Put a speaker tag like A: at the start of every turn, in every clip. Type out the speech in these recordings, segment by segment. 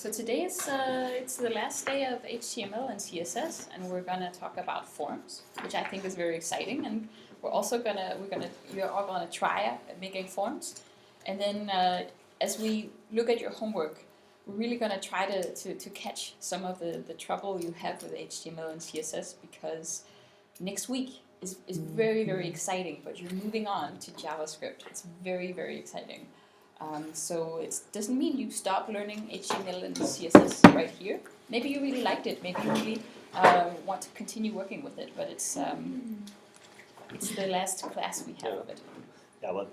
A: So today is it's the last day of HTML and CSS, and we're gonna talk about forms, which I think is very exciting. And we're all gonna try making forms. And then as we look at your homework, we're really gonna try to catch some of the trouble you have with HTML and CSS, because next week is very, very exciting. But you're moving on to JavaScript. It's very, very exciting. So it doesn't mean you stop learning HTML and CSS right here. Maybe you really liked it. Maybe you really want to continue working with it. But it's the last class we have of it.
B: Yeah, but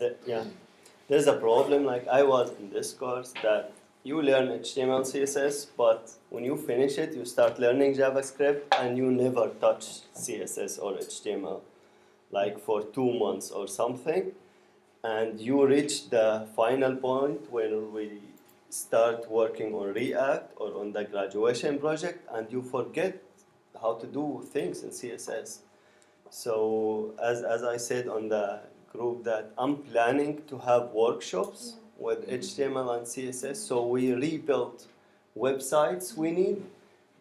B: there's a problem. Like I was in this course that you learn HTML, CSS, but when you finish it, you start learning JavaScript, and you never touch CSS or HTML, like for 2 months or something. And you reach the final point when we start working on React or on the graduation project, and you forget how to do things in CSS. So as I said on the group, that I'm planning to have workshops with HTML and CSS, so we rebuilt websites we need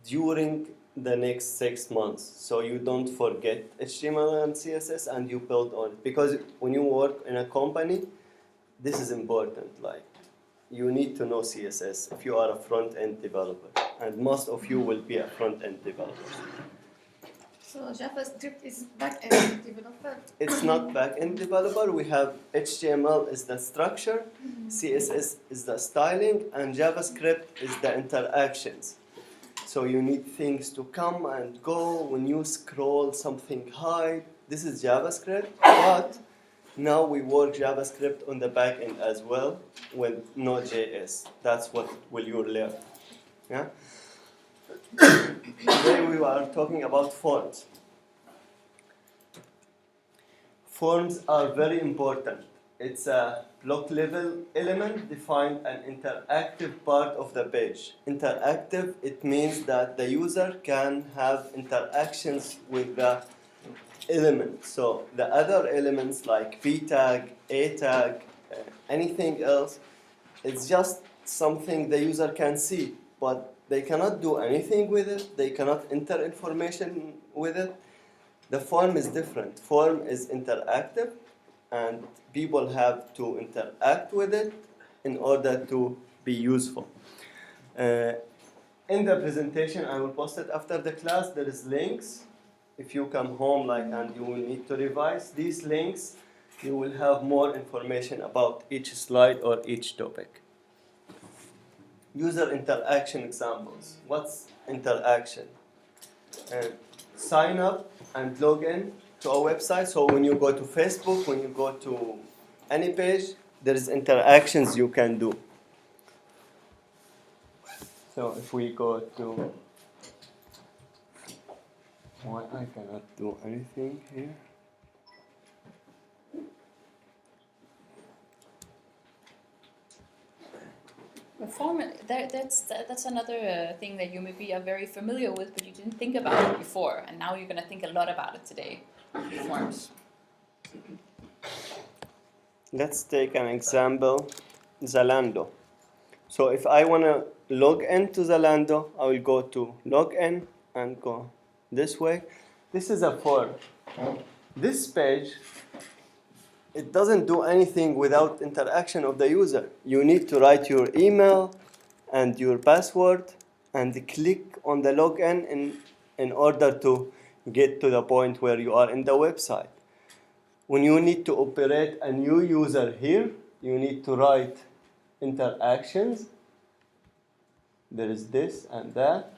B: during the next 6 months, so you don't forget HTML and CSS and you build on it. Because when you work in a company, this is important. Like, you need to know CSS if you are a front-end developer, and most of you will be a front-end developer.
C: So JavaScript is back-end developer?
B: It's not back-end developer. We have HTML is the structure, CSS is the styling, and JavaScript is the interactions. So you need things to come and go. When you scroll, something hide. This is JavaScript, but now we work JavaScript on the back end as well with Node.js. That's what will you learn. Yeah. Today we are talking about forms. Forms are very important. It's a block level element defined an interactive part of the page. Interactive, it means that the user can have interactions with the element. So the other elements like p tag, a tag, anything else, it's just something the user can see, but they cannot do anything with it. They cannot enter information with it. The form is different. Form is interactive, and people have to interact with it in order to be useful. In the presentation, I will post it after the class. There is links. If you come home and you will need to revise these links, you will have more information about each slide or each topic. User interaction examples. What's interaction? Sign up and log in to a website. So when you go to Facebook, when you go to any page, there is interactions you can do. So if we go to, why I cannot do anything here?
A: The form, that's another thing that you maybe are very familiar with, but you didn't think about it before, and now you're going to think a lot about it today. Forms.
B: Let's take an example, Zalando. So if I want to log into Zalando, I will go to login and go this way. This is a form. This page, it doesn't do anything without interaction of the user. You need to write your email and your password and click on the login in order to get to the point where you are in the website. When you need to operate a new user here, you need to write interactions. There is this and that,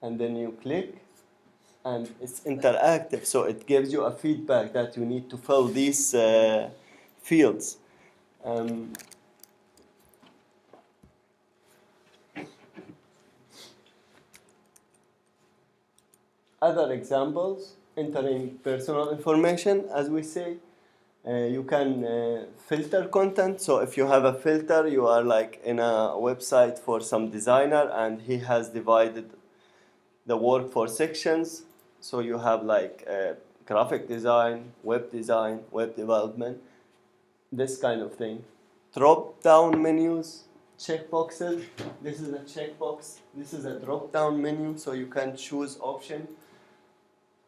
B: and then you click, and it's interactive, so it gives you a feedback that you need to fill these fields. Other examples, entering personal information, as we say. You can filter content. So if you have a filter, you are like in a website for some designer, and he has divided the work for sections. So you have like graphic design, web development, this kind of thing. Drop-down menus, checkboxes. This is a checkbox. This is a drop-down menu, so you can choose option.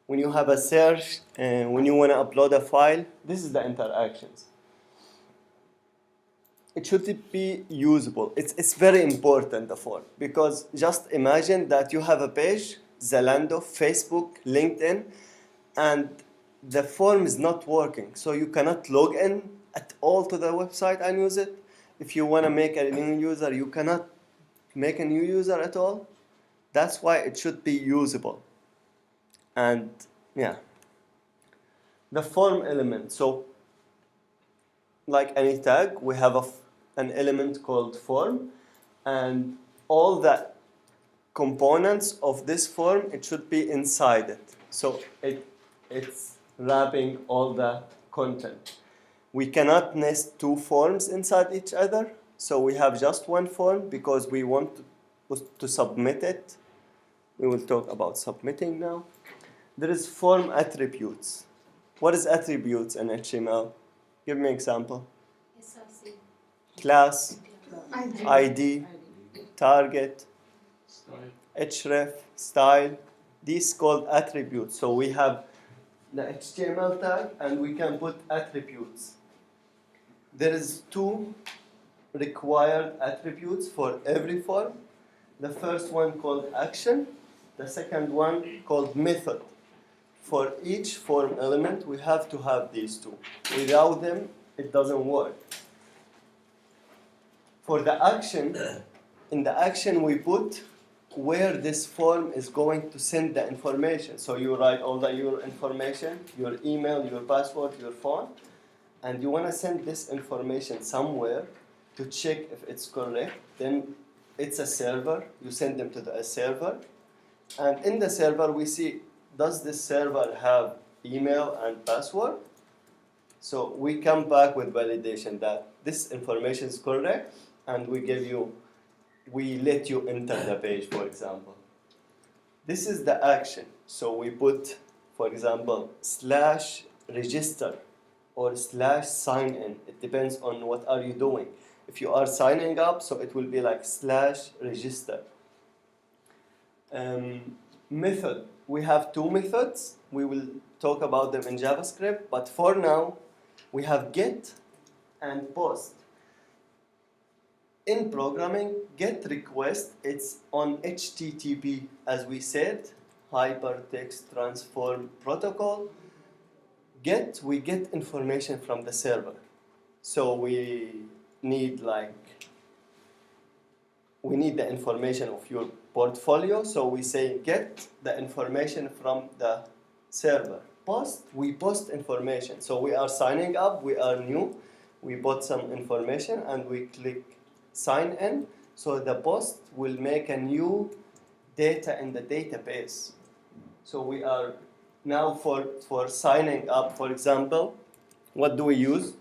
B: When you have a search and when you want to upload a file, this is the interactions. It should be usable. It's very important, the form, because just imagine that you have a page, Zalando, Facebook, LinkedIn, and the form is not working. So you cannot log in at all to the website and use it. If you want to make a new user, you cannot make a new user at all. That's why it should be usable. And yeah, the form element. So like any tag, we have an element called form, and all the components of this form, it should be inside it. So it's wrapping all the content. We cannot nest two forms inside each other, so we have just one form because we want to submit it. We will talk about submitting now. There is form attributes. What is attributes in HTML? Give me an example. Class, ID, target, href, style. These called attributes. So we have the HTML tag and we can put attributes. There is two required attributes for every form. The first one called action, the second one called method. For each form element, we have to have these two. Without them, it doesn't work. For the action, in the action we put where this form is going to send the information. So you write all your information, your email, your password, your phone, and you want to send this information somewhere to check if it's correct. Then it's a server. You send them to a server. And in the server, we see, does this server have email and password? So we come back with validation that this information is correct, and we let you enter the page, for example. This is the action. So we put, for example, /register or /sign in. It depends on what are you doing. If you are signing up, so it will be like /register. Method. We have two methods. We will talk about them in JavaScript, but for now, we have get and post. In programming, get request, it's on HTTP, as we said, Hypertext Transform Protocol. Get, we get information from the server. So we need the information of your portfolio, so we say get the information from the server. Post, we post information. So we are signing up, we are new, we put some information and we click sign in, so the post will make a new data in the database. So we are now for signing up, for example, what do we use?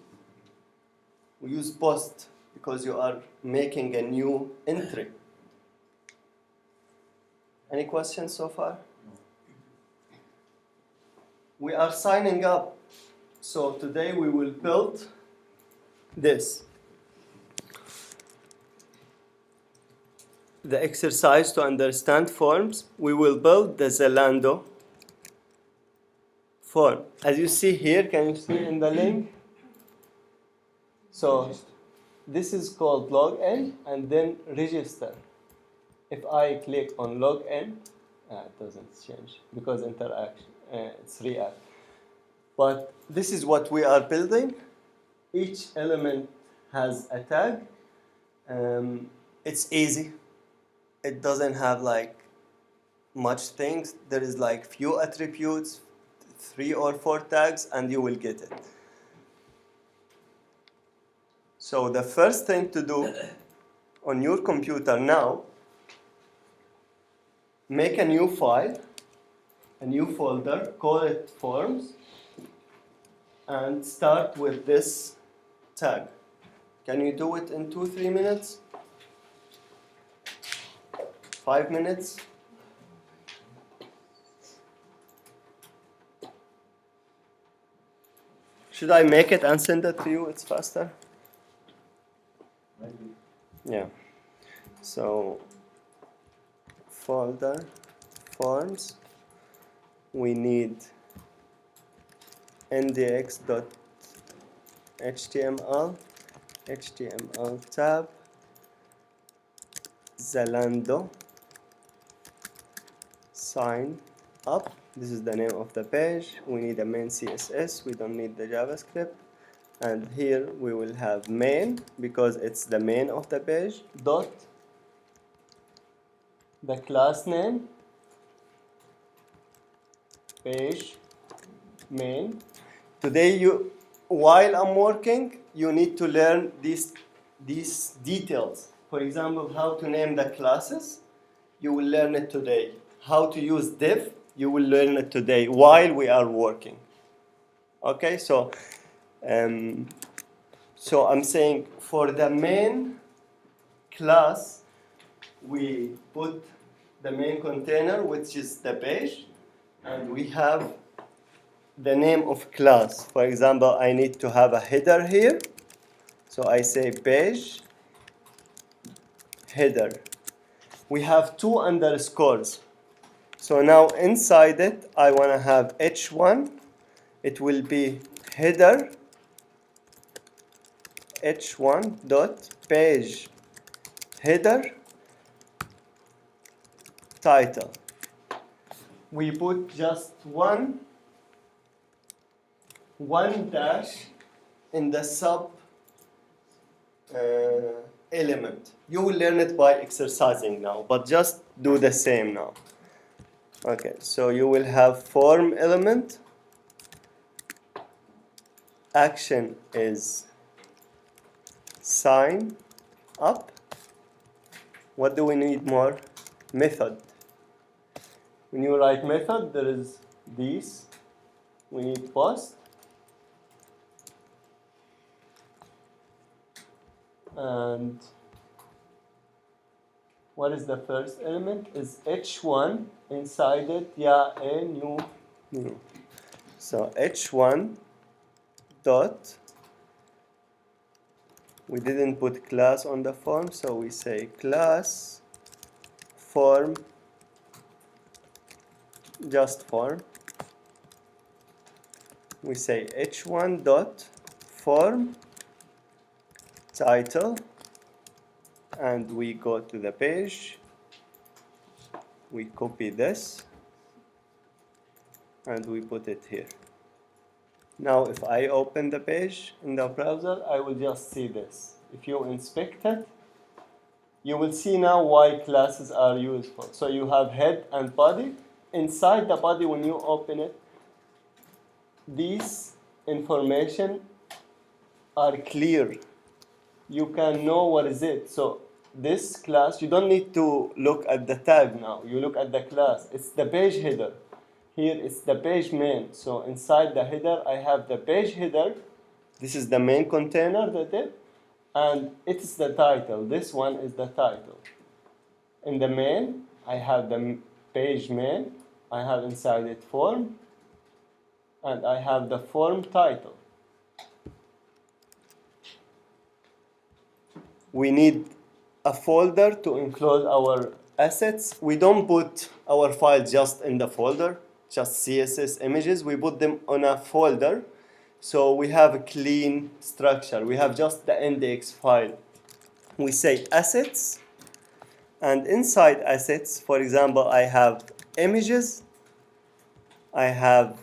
B: We use post because you are making a new entry. Any questions so far? We are signing up. So today we will build this. The exercise to understand forms, we will build the Zalando form. As you see here, can you see in the link? So this is called login and then register. If I click on login, it doesn't change because interaction, it's React. But this is what we are building. Each element has a tag. It's easy. It doesn't have much things. There is few attributes, 3 or 4 tags, and you will get it. So the first thing to do on your computer now, make a new file, a new folder, call it forms, and start with this tag. Can you do it in 2-3 minutes? 5 minutes? Should I make it and send it to you? It's faster. Yeah. So folder forms, we need index.html, HTML tab, Zalando, sign up. This is the name of the page. We need a main CSS. We don't need the JavaScript. And here we will have main because it's the main of the page. Dot the class name, page main. Today, while I'm working, you need to learn these details. For example, how to name the classes. You will learn it today. How to use div, you will learn it today while we are working. Okay, so I'm saying for the main class, we put the main container, which is the page, and we have the name of class. For example, I need to have a header here, so I say page header. We have 2 underscores. So now inside it, I want to have h1. It will be header h1 dot page header title. We put just one dash in the sub element. You will learn it by exercising now, but just do the same now. Okay, so you will have form element. Action is sign up. What do we need more? Method. When you write method, there is these. We need post. And what is the first element? Is h1 inside it? Yeah, a new. So h1 dot. We didn't put class on the form, so we say class form, just form. We say h1 dot form title, and we go to the page. We copy this, and we put it here. Now, if I open the page in the browser, I will just see this. If you inspect it, you will see now why classes are useful. So you have head and body. Inside the body, when you open it, these information are clear. You can know what is it. So this class, you don't need to look at the tag now. You look at the class. It's the page header. Here it's the page main. So inside the header, I have the page header. This is the main container, the div, and it's the title. This one is the title. In the main, I have the page main. I have inside it form, and I have the form title. We need a folder to enclose our assets. We don't put our file just in the folder, just CSS images. We put them on a folder, so we have a clean structure. We have just the index file. We say assets, and inside assets, for example, I have images, I have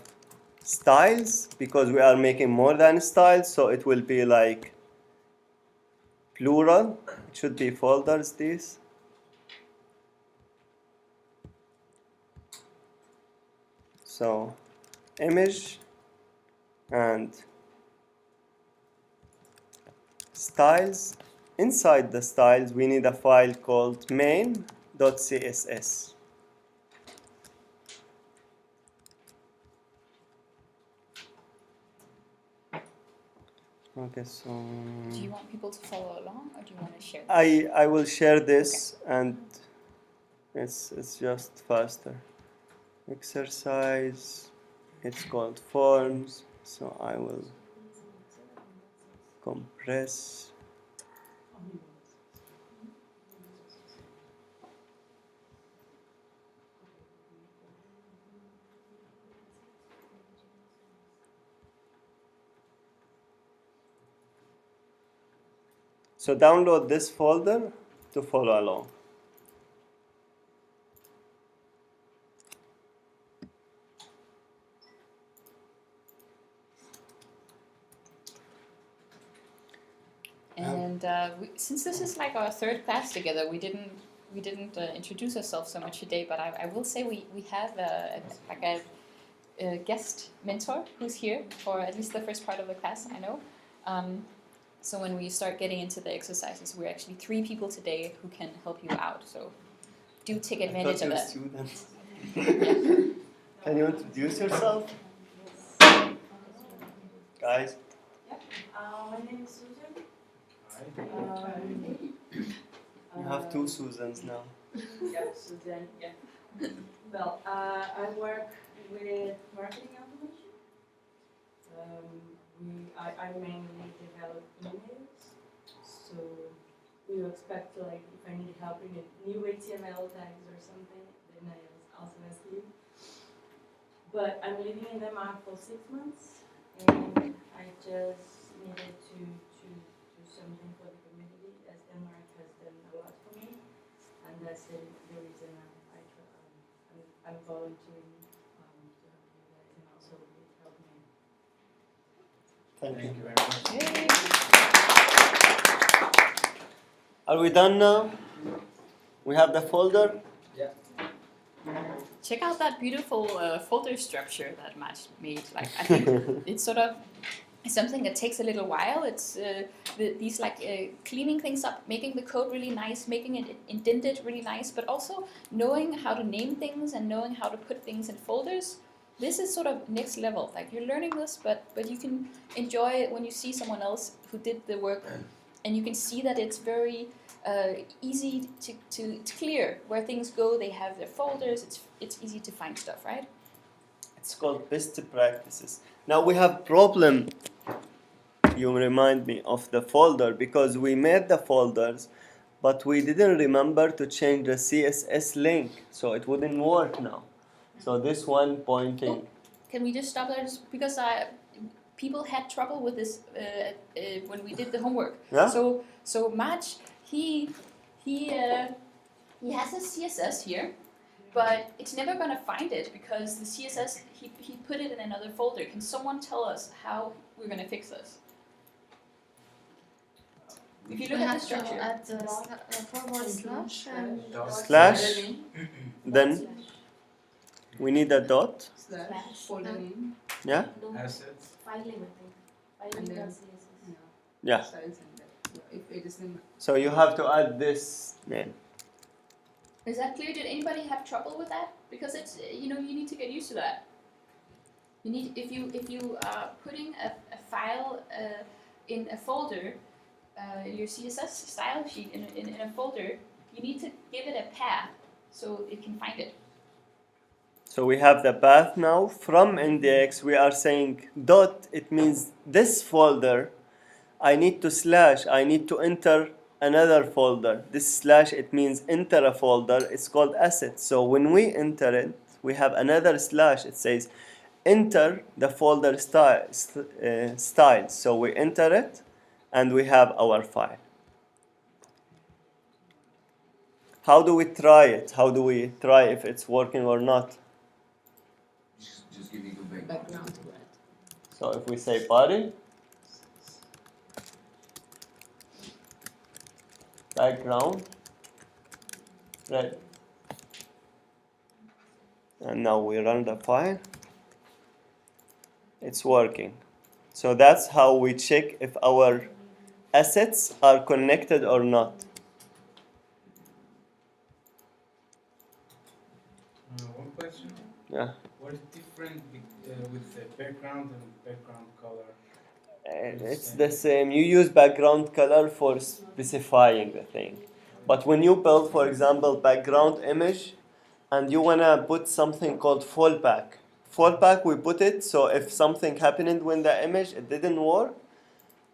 B: styles, because we are making more than styles, so it will be like plural. It should be folders, these. So image and styles. Inside the styles, we need a file called main.css. Okay, so
A: Do you want people to follow along, or do you want to share this?
B: I will share this, and it's just faster. Exercise. It's called forms, so I will compress. So download this folder to follow along.
A: And since this is like our third class together, we didn't introduce ourselves so much today. But I will say we have a guest mentor who's here for at least the first part of the class. I know. So when we start getting into the exercises, we're actually 3 people today who can help you out. So do take advantage of that.
B: Students. Can you introduce yourself? Guys?
D: My name is Susan.
B: You have 2 Susans now.
D: Yeah, Susan, yeah. Well, I work with marketing automation. I mainly develop emails. So we expect to, like, if I need help in new HTML tags or something, then I also ask you. But I'm living in Denmark for 6 months, and I just needed to do something for the community, as Denmark has done a lot for me, and that's the reason I'm volunteering to help you guys, and also it helped me.
B: Thank you.
E: Thank you very much.
A: Yay.
B: Are we done now? We have the folder.
A: Check out that beautiful folder structure that Matt made. Like, I think it's sort of something that takes a little while. It's these cleaning things up, making the code really nice, making it indented really nice, but also knowing how to name things and knowing how to put things in folders. This is sort of next level. Like, you're learning this, but you can enjoy it when you see someone else who did the work, and you can see that it's very easy to clear where things go. They have their folders. It's easy to find stuff, right?
B: It's called best practices. Now we have problem. You remind me of the folder because we made the folders, but we didn't remember to change the CSS link, so it wouldn't work now. So this one pointing.
A: Can we just stop there? Just because people had trouble with this when we did the homework.
B: Yeah?
A: So Maj, he has a CSS here, but it's never gonna find it because the CSS he put it in another folder. Can someone tell us how we're gonna fix this? If you look at the structure,
C: At forward slash and
B: Slash. Then we need a dot.
F: Folder name,
B: Yeah?
E: Assets.
C: file name, I think.
F: And then-
C: File.css.
B: Yeah.
F: styles and that. If it is in
B: So you have to add this name.
A: is that clear? Did anybody have trouble with that? Because it's you need to get used to that. You need if you are putting a file in a folder, your CSS style sheet in a folder, you need to give it a path so it can find it.
B: So we have the path now. From index, we are saying dot. It means this folder. I need to slash. I need to enter another folder. This slash, it means enter a folder. It's called assets. So when we enter it, we have another slash. It says enter the folder style. So we enter it, and we have our file. How do we try it? How do we try if it's working or not?
E: Just give me the
F: background to that.
B: So if we say body, background, red, and now we run the file, it's working. So that's how we check if our assets are connected or not.
E: One question.
B: Yeah.
E: What is different with the background and background color?
B: It's the same. You use background color for specifying the thing. But when you build, for example, background image, and you wanna put something called fallback. Fallback, we put it so if something happened when the image it didn't work,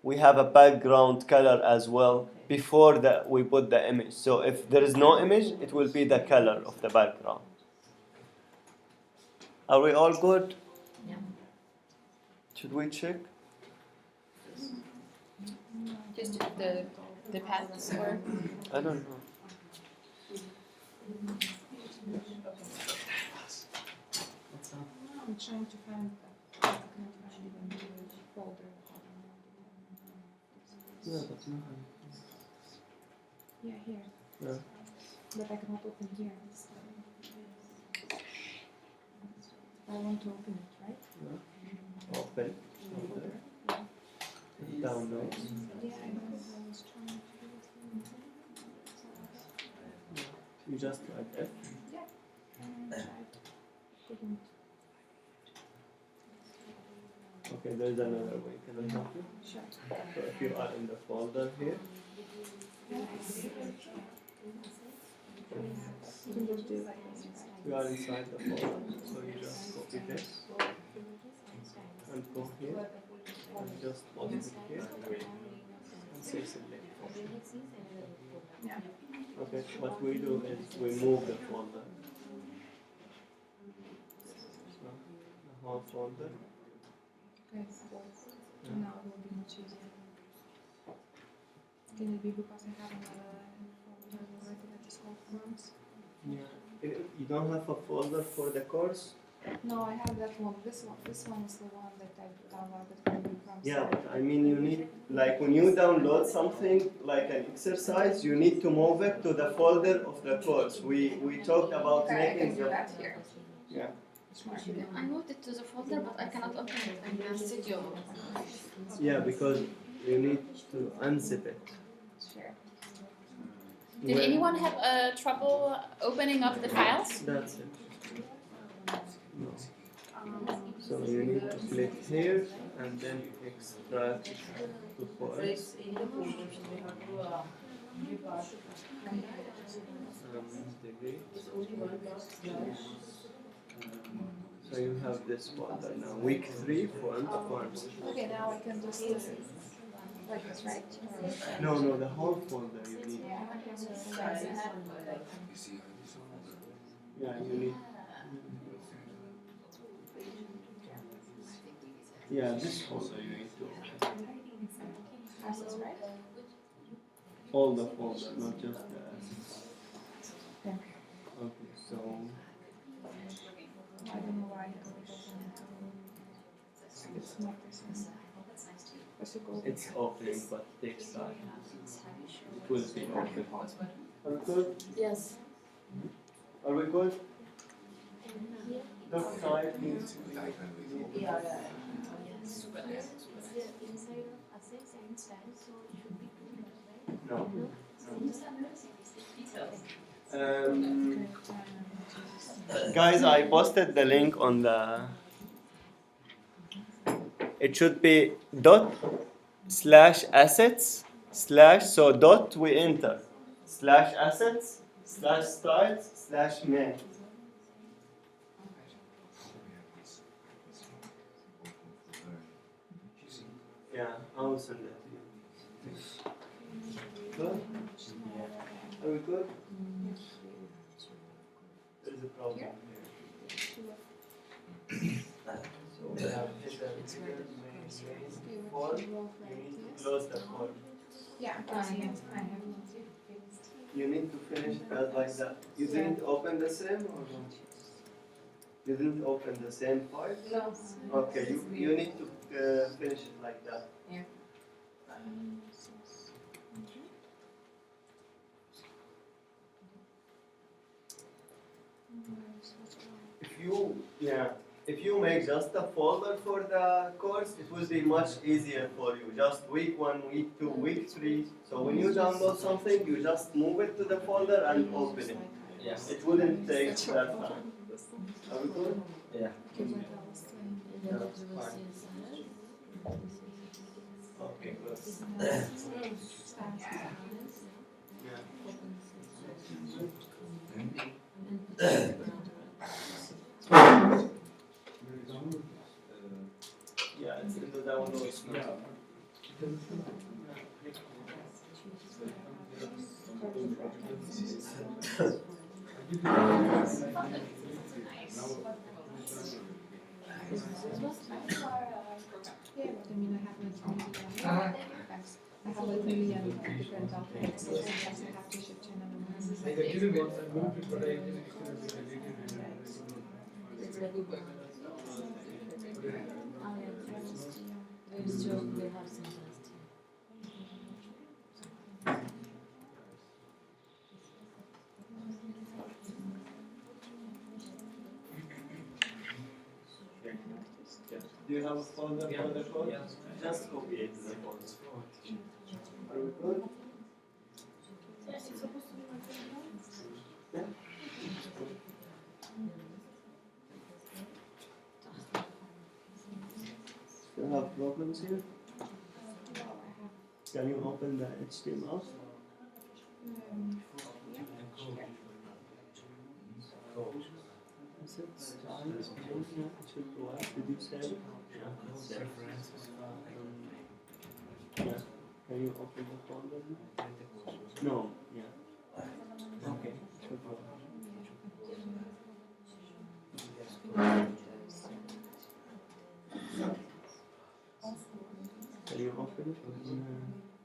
B: we have a background color as well before we put the image. So if there is no image, it will be the color of the background. Are we all good?
A: Yeah.
B: Should we check?
A: Just the paths or?
B: I don't know.
F: I'm trying to find I cannot find even the folder.
B: Yeah, but no.
F: Yeah, here.
B: Yeah.
F: But I cannot open here. I want to open it, right?
B: Open.
F: Folder.
B: Download.
F: Yeah, I know. I was trying to.
B: You just like F.
F: Yeah. And I tried. Couldn't.
B: Okay, there's another way. Can I help you?
F: Sure.
B: So if you are in the folder here,
F: You can just do like this, right?
B: you are inside the folder. So you just copy this and go here and just post it here and say select.
F: Yeah.
B: Okay, what we do is we move the folder. So the whole folder.
F: Okay, so now it will be much easier. Can it be because I have another folder already that is called forms?
B: Yeah. You don't have a folder for the course?
F: No, I have that one. This one is the one that I downloaded from
B: Yeah,
F: site.
B: but I mean you need, like when you download something like an exercise, you need to move it to the folder of the course. We talked about
F: Okay, I can
B: making
F: do
B: the,
F: that here.
B: yeah.
F: Smart.
C: I moved it to the folder, but I cannot open it in the studio.
B: Yeah, because you need to unzip it.
F: Sure.
A: Did
B: When-
A: anyone have trouble opening up the files?
B: That's it. No. So you need to click here and then extract to files. Delete. So you have this folder now. Week 3 forms.
F: Okay, now I can just like this, right?
B: No, the whole folder you need.
F: Yeah, I can just size it.
B: Yeah, you need. Yeah, this folder you need to open.
F: Assets, right?
B: All the folder, not just the assets.
F: Okay.
B: Okay, so
F: I don't know why it it's not this one. I should go
B: it's opening but takes time. It will be open. Are we good?
C: Yes.
B: Are we good? Look side needs
C: Yes. Inside of assets and style, so it should be two, right?
B: No. Guys, I posted the link on the. It should be ./assets/ so dot we enter /assets/ styles /main. Yeah, I will send it to you. Good? Are we good? There's a problem here. So we have header, main, form. You need to close the form.
F: Yeah, I have.
B: You need to finish it as like that. You didn't open the same or no? You didn't open the same file?
F: No.
B: Okay, you need to finish it like that.
F: Yeah.
B: If you make just a folder for the course, it will be much easier for you. Just week 1, week 2, week 3. So when you download something, you just move it to the folder and open it.
G: Yes.
B: It wouldn't take that time. Are we good?
G: Yeah.
B: Okay, good. Yeah, it's in the downloads now.
F: Yeah, but I mean, I haven't. Thanks. I have like million different documents, so sometimes I have to shift to another one.
E: Like I did it once, I moved it, but I didn't
D: It's like a book. There's two, they have some last year.
B: Do you have a folder for the code? Just copy it to the folder. Are we good? Yeah. Do you have problems here? Can you open the HTML? Is it style? It should go out. Did you save it? Yeah. Can you open the folder now? No. Yeah. Okay. Should go out. Can you open it?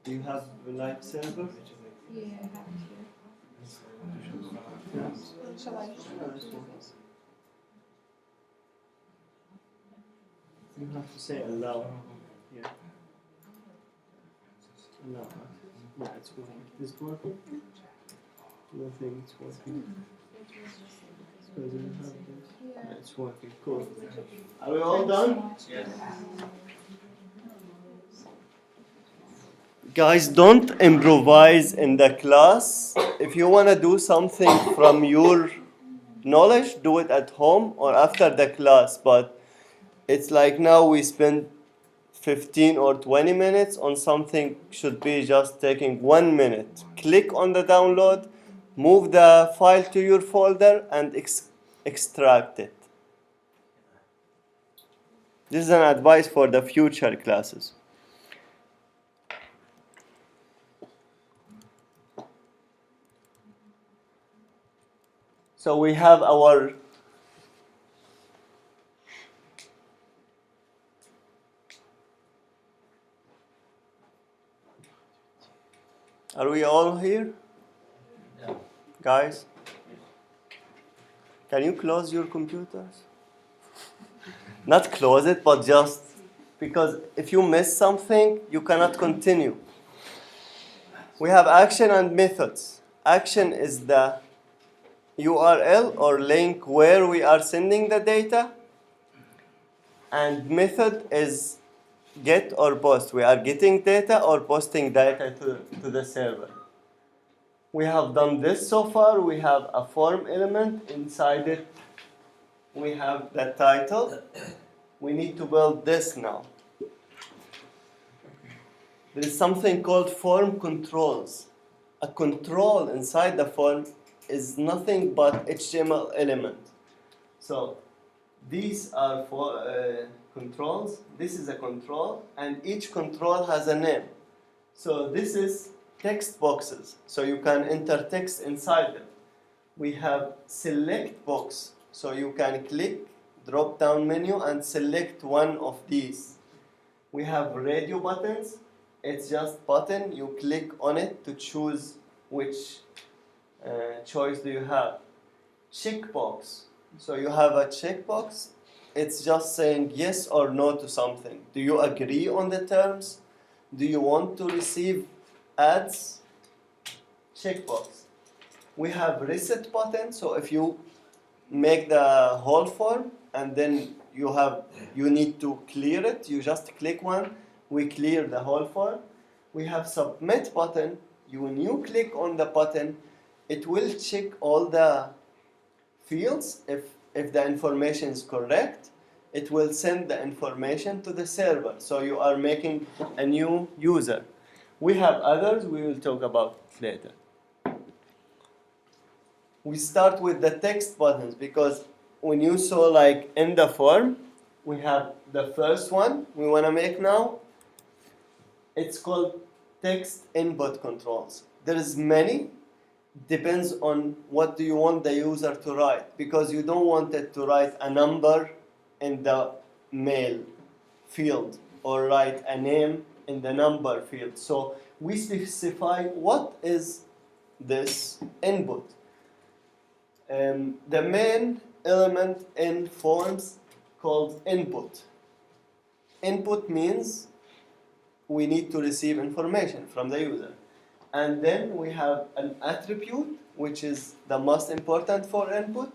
B: Do you have a live server?
F: Yeah, I have it here.
B: Yeah.
F: Shall I?
B: You have to say allow. Yeah. Allow. Yeah, it's working. Is it working? I think it's working. So do you have this? Yeah, it's working. Cool. Are we all done?
F: Yes.
B: Guys, don't improvise in the class. If you want to do something from your knowledge, do it at home or after the class. But it's like now we spend 15 or 20 minutes on something should be just taking 1 minute. Click on the download, move the file to your folder and extract it. This is an advice for the future classes. So we have our Are we all here? Yeah. Guys? Can you close your computers? Not close it, but just because if you miss something, you cannot continue. We have action and methods. Action is the URL or link where we are sending the data. And method is get or post. We are getting data or posting data to the server. We have done this so far. We have a form element. Inside it, we have the title. We need to build this now. There is something called form controls. A control inside the form is nothing but HTML element. So these are for controls. This is a control, and each control has a name. So this is text boxes, so you can enter text inside them. We have select box, so you can click drop down menu and select one of these. We have radio buttons. It's just button. You click on it to choose which choice do you have. Checkbox. So you have a checkbox. It's just saying yes or no to something. Do you agree on the terms? Do you want to receive ads? Checkbox. We have reset button. So if you make the whole form and then you need to clear it, you just click one. We clear the whole form. We have submit button. When you click on the button, it will check all the fields. If the information is correct, it will send the information to the server. So you are making a new user. We have others we will talk about later. We start with the text buttons because when you saw like in the form, we have the first one we want to make now. It's called text input controls. There is many. Depends on what do you want the user to write, because you don't want it to write a number in the mail field or write a name in the number field. So we specify what is this input. The main element in forms called input. Input means we need to receive information from the user. And then we have an attribute, which is the most important for input.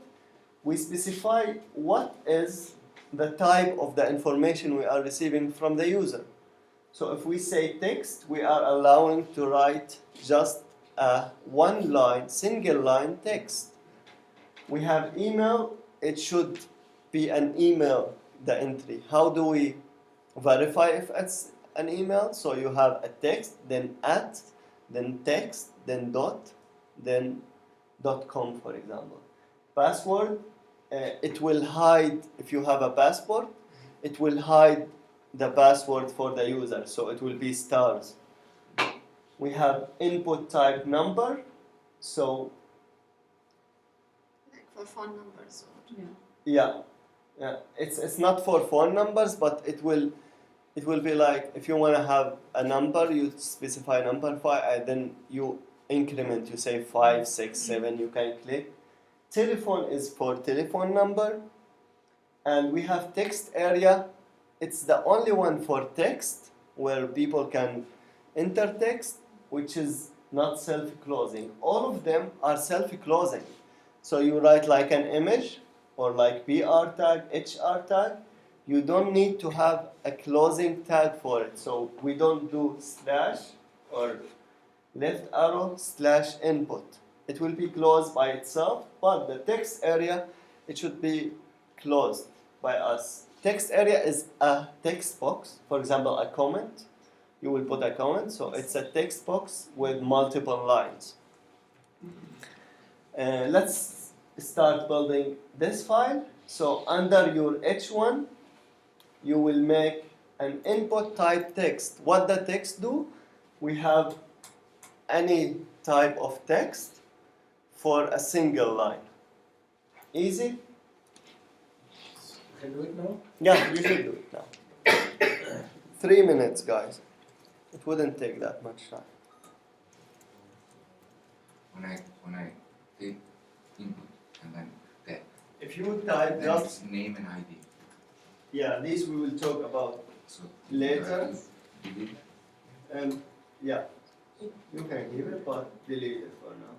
B: We specify what is the type of the information we are receiving from the user. So if we say text, we are allowing to write just a one line, single line text. We have email, it should be an email, the entry. How do we verify if it's an email? So you have a text, then at, then text, then dot, then .com, for example. Password, it will hide, if you have a passport, it will hide the password for the user, so it will be stars. We have input type number, so
F: Like for phone numbers or
B: yeah, it's not for phone numbers, but it will be like if you want to have a number, you specify number 5, and then you increment, you say 5, 6, 7, you can click. Telephone is for telephone number, and we have text area. It's the only one for text where people can enter text, which is not self-closing. All of them are self-closing. So you write like an image or like BR tag, HR tag. You don't need to have a closing tag for it. So we don't do slash or left arrow slash input. It will be closed by itself, but the text area, it should be closed by us. Text area is a text box. For example, a comment. You will put a comment, so it's a text box with multiple lines. Let's start building this file. So under your H1, you will make an input type text. What the text do? We have any type of text for a single line. Easy?
E: Can do it now?
B: Yeah, you should do it now. 3 minutes, guys. It wouldn't take that much time.
G: When I take input and then that,
B: If you type
G: then
B: just,
G: it's name and ID.
B: yeah, these we will talk about.
G: So
B: Later.
G: delete
B: Yeah, you can keep it, but delete it for now.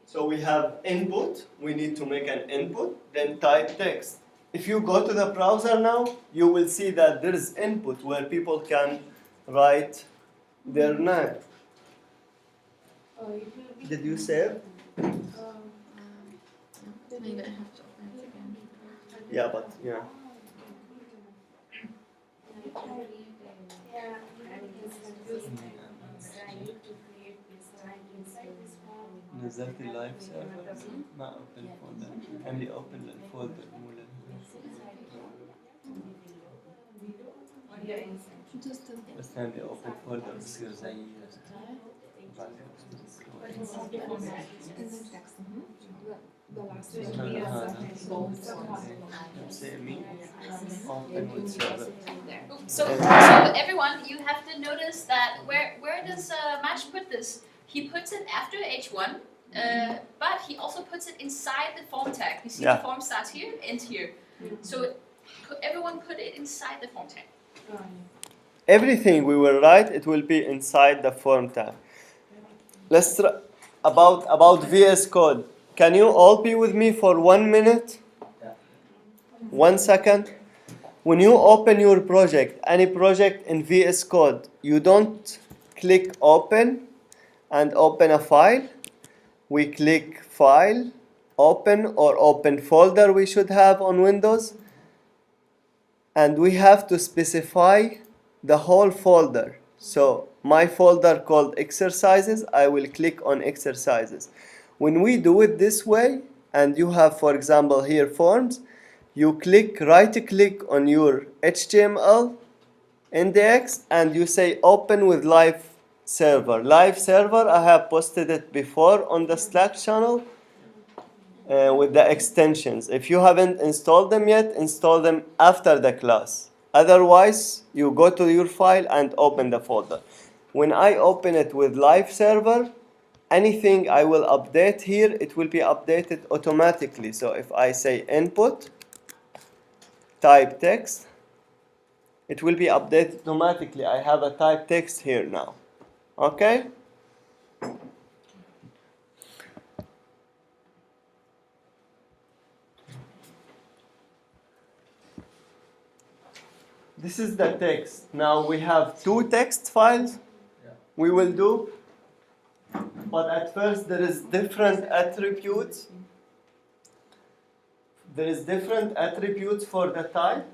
B: So we have input, we need to make an input, then type text. If you go to the browser now, you will see that there is input where people can write their name. Did you save?
F: maybe I have to open it again.
B: Yeah, but yeah. نزلت اللايف سيرفر ما اوبن فولدر عملي اوبن الفولدر مو بس عندي اوبن فولدر بصير زي
F: The last
A: So everyone, you have to notice that where does Mash put this? He puts it after H1, but he also puts it inside the form tag. You see
B: Yeah.
A: the form starts here, ends here. So everyone put it inside the form tag.
B: Everything we will write, it will be inside the form tag. Let's try about VS Code. Can you all be with me for 1 minute? 1 second. When you open your project, any project in VS Code, you don't click open and open a file. We click file, open or open folder we should have on Windows. And we have to specify the whole folder. So my folder called exercises, I will click on exercises. When we do it this way, and you have, for example, here forms, you right click on your HTML index and you say open with live server. Live server, I have posted it before on the Slack channel with the extensions. If you haven't installed them yet, install them after the class. Otherwise, you go to your file and open the folder. When I open it with live server, anything I will update here, it will be updated automatically. So if I say input, type text, it will be updated automatically. I have a type text here now. Okay? This is the text. Now we have two text files we will do. But at first there is different attributes. There is different attributes for the type,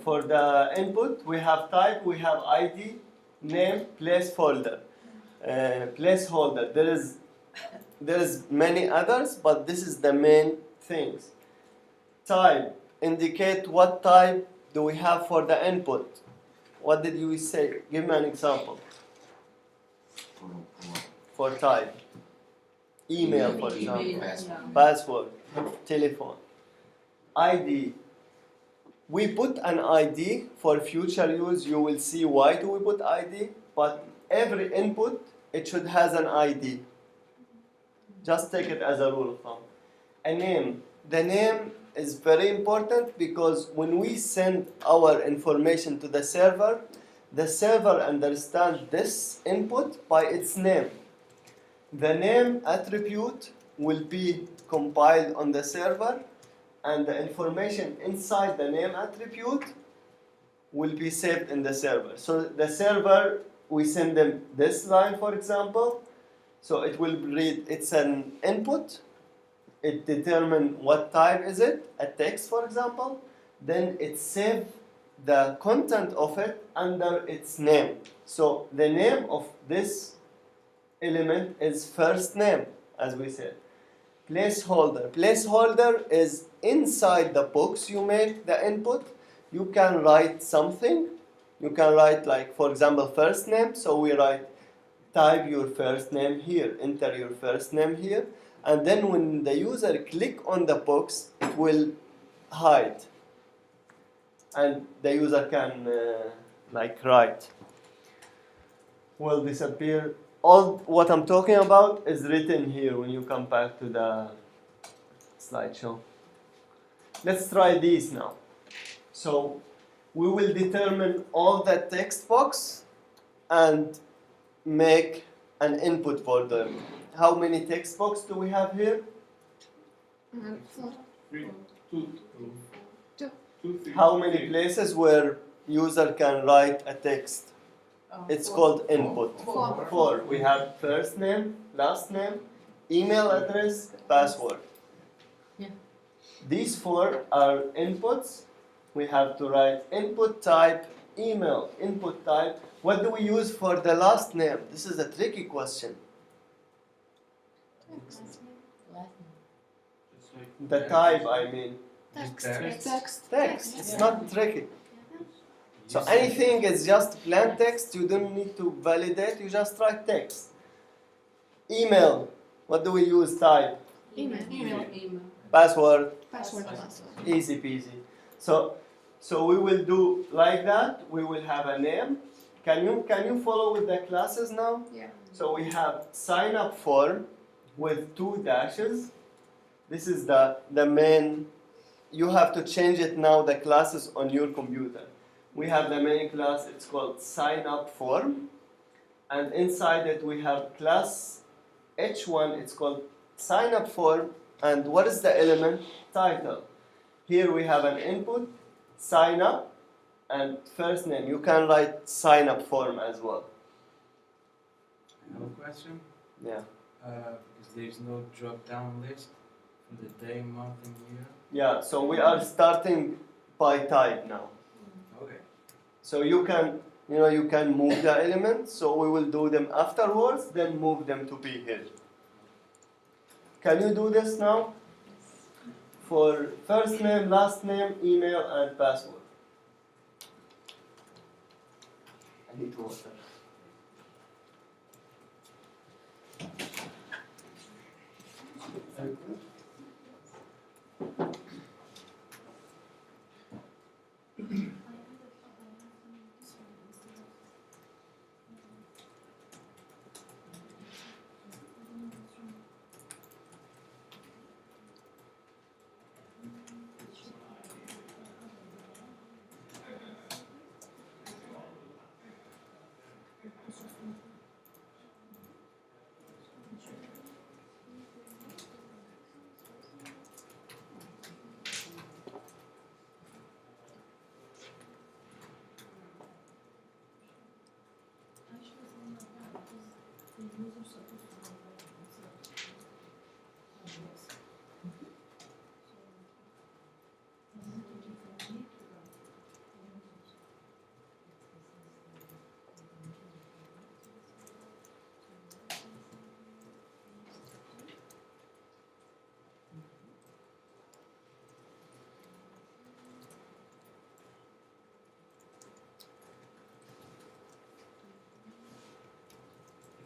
B: for the input. We have type, we have ID, name, placeholder. Placeholder. There is many others, but this is the main things. Type indicate what type do we have for the input. What did you say? Give me an example. For type. Email, for example. Password. Telephone. ID. We put an ID for future use. You will see why do we put ID. But every input, it should has an ID. Just take it as a rule of thumb. A name. The name is very important because when we send our information to the server understands this input by its name. The name attribute will be compiled on the server, and the information inside the name attribute will be saved in the server. So the server, we send them this line, for example. So it will read, it's an input. It determines what type is it, a text, for example. Then it saves the content of it under its name. So the name of this element is first name, as we said. Placeholder. Placeholder is inside the box you make the input. You can write something. You can write, like, for example, first name. So we write, type your first name here, enter your first name here. And then when the user click on the box, it will hide. And the user can write. Will disappear. All what I'm talking about is written here when you come back to the slideshow. Let's try these now. So we will determine all the text box and make an input for them. How many text box do we have here?
F: Two.
B: How many places where user can write a text? It's called input. Four. We have first name, last name, email address, password.
D: Yeah.
B: These four are inputs. We have to write input type, email, input type. What do we use for the last name? This is a tricky question. The type, I mean. Text. It's not tricky. So anything is just plain text. You don't need to validate. You just write text. Email. What do we use? Type.
F: Email.
B: Password.
F: Password.
B: Easy peasy. So we will do like that. We will have a name. Can you follow with the classes now?
F: Yeah.
B: So we have sign up form with 2 dashes. This is the main. You have to change it now, the classes on your computer. We have the main class, it's called sign up form. And inside it we have class H1, it's called sign up form. And what is the element? Title. Here we have an input, sign up, and first name. You can write sign up form as well.
E: I have a question.
B: Yeah.
E: Because there's no drop down list from the day, month, and year.
B: Yeah, so we are starting by type now.
E: Okay.
B: So you can move the elements. So we will do them afterwards, then move them to be here. Can you do this now? For first name, last name, email, and password. I need water.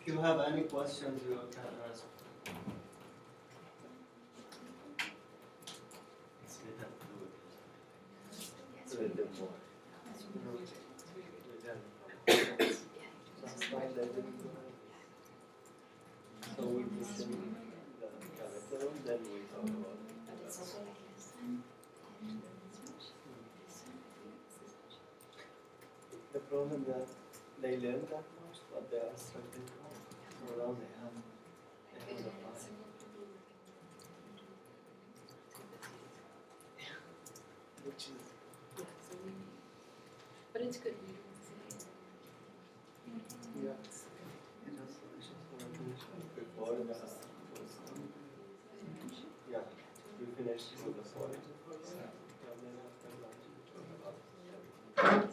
B: If you have any questions, you can ask. It's better to do it. Do it the more. Sometimes I didn't do it. So we push in the curriculum, then we talk about it. The problem that they learn that much, but they are struggling now. So now they have the file. Which is
C: But it's good.
B: yeah. I just want to finish before the yeah. We finish with the four. And then after lunch we talk about yeah.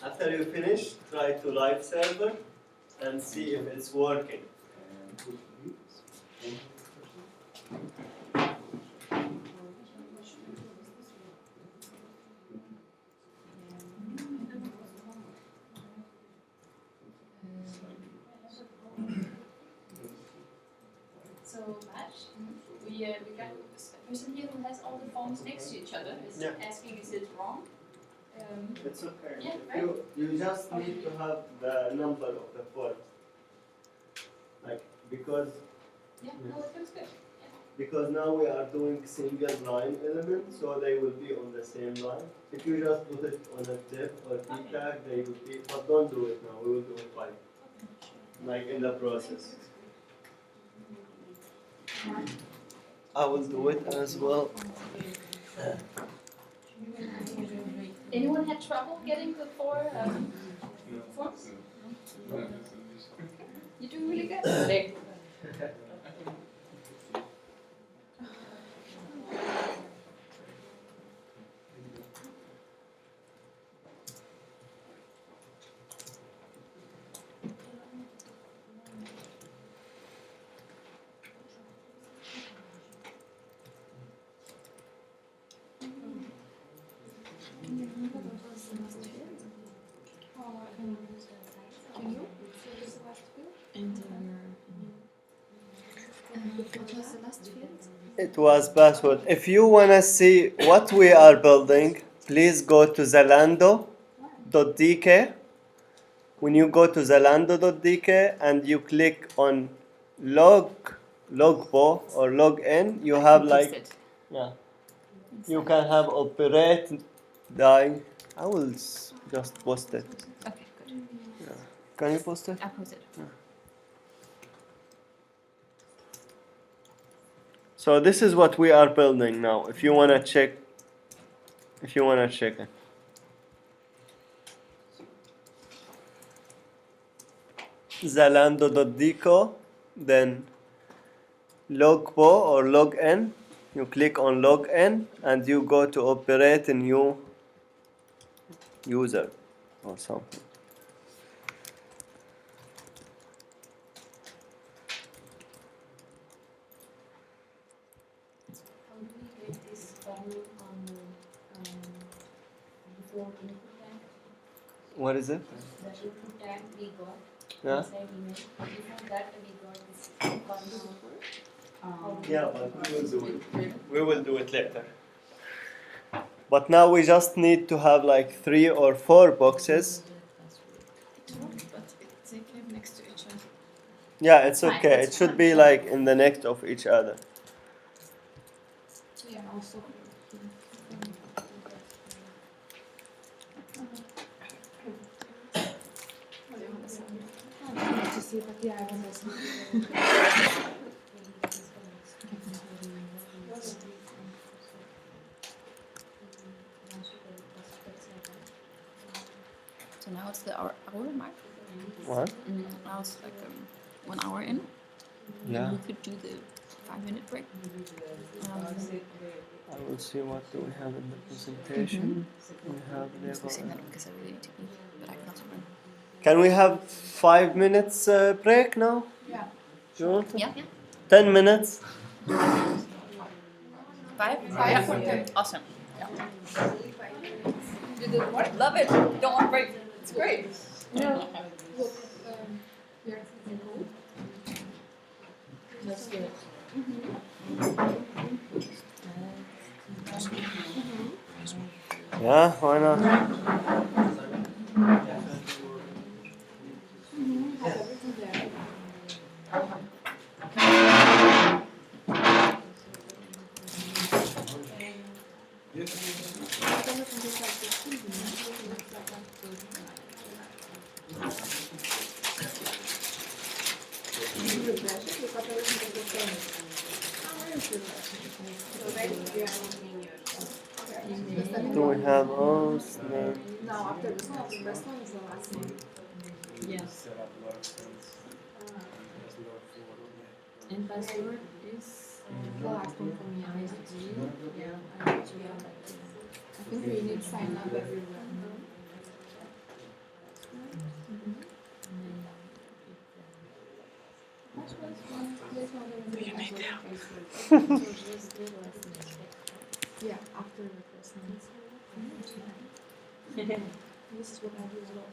B: After you finish, try to live server and see if it's working.
A: So, Matt, we got a person here who has all the forms next to each other. Is
B: Yeah.
A: asking, is it wrong?
B: It's okay.
A: Yeah,
B: You just need to have the number of the form. Like because
A: Yeah, no, it looks good.
B: because now we are doing single line elements, so they will be on the same line. If you just put it on a div or p tag, they will be. But don't do it now. We will do it like in the process. I will do it as well.
A: Anyone had trouble getting the four forms? You're doing really good. Nick.
F: Can you? So this is the last field? What was the last field?
B: It was password. If you wanna see what we are building, please go to zalando.dk. When you go to zalando.dk and you click on logbo or login, you have like yeah. You can have operate die. I will just post it.
A: Okay, good.
B: Yeah. Can you post it?
A: I'll post it.
B: So this is what we are building now. If you wanna check it. Zalando.deco, then logpo or login. You click on login and you go to operate a new user or something.
C: How do we get this value on before input tag?
B: What is it?
C: The input tag we got
B: Yeah?
C: inside email. Before that we got this column.
B: Yeah, but we will do it later. But now we just need to have like 3 or 4 boxes.
F: They came next to each other.
B: Yeah, it's
A: Fine,
B: okay.
A: that's
B: It should
A: fine.
B: be like in the next of each other.
F: Yeah, also. To see, but yeah, I was listening.
A: So now it's the hour mark.
B: What?
A: Now it's like 1 hour in.
B: Yeah.
A: We could do the 5-minute break.
B: I will see what do we have in the presentation. We have
A: I'm just saying
B: level.
A: that because I really need to eat, but I can also run.
B: Can we have 5 minutes break now?
F: Yeah.
B: Do you want to?
A: Yeah, yeah.
B: 10 minutes?
A: Five?
F: Five for 10.
A: Awesome. Yeah.
F: Did it work?
A: Love it. Don't want to break. It's great.
F: No. Look, here is the code.
D: That's good.
B: Yeah, why not?
F: Have everything there.
B: Do we have host name?
F: Now after this one, the best one is the last name.
D: Yeah.
E: Set up a lot of things. There's a lot of forward, yeah.
D: And password is
F: The last one for me, I
D: yeah.
F: I think we need to sign up everywhere. Yeah, after the first name. This is what I do as well.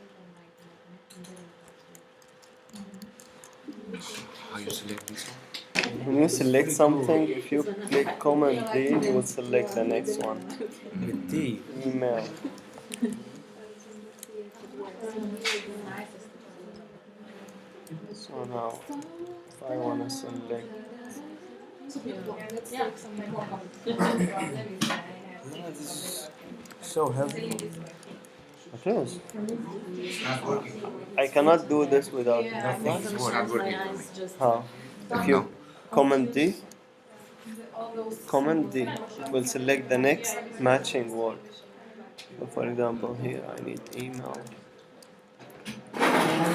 G: How you select this one?
B: When you select something, if you click Command D, you will select the next one.
E: With D.
B: Email. So now, if I want to select,
F: So people, let's take some more coffee.
B: so heavy. It is.
G: It's not working.
B: I cannot do this without
G: Nothing is not working for me.
B: how. If you Command D, Command D, it will select the next matching word. So for example, here I need email,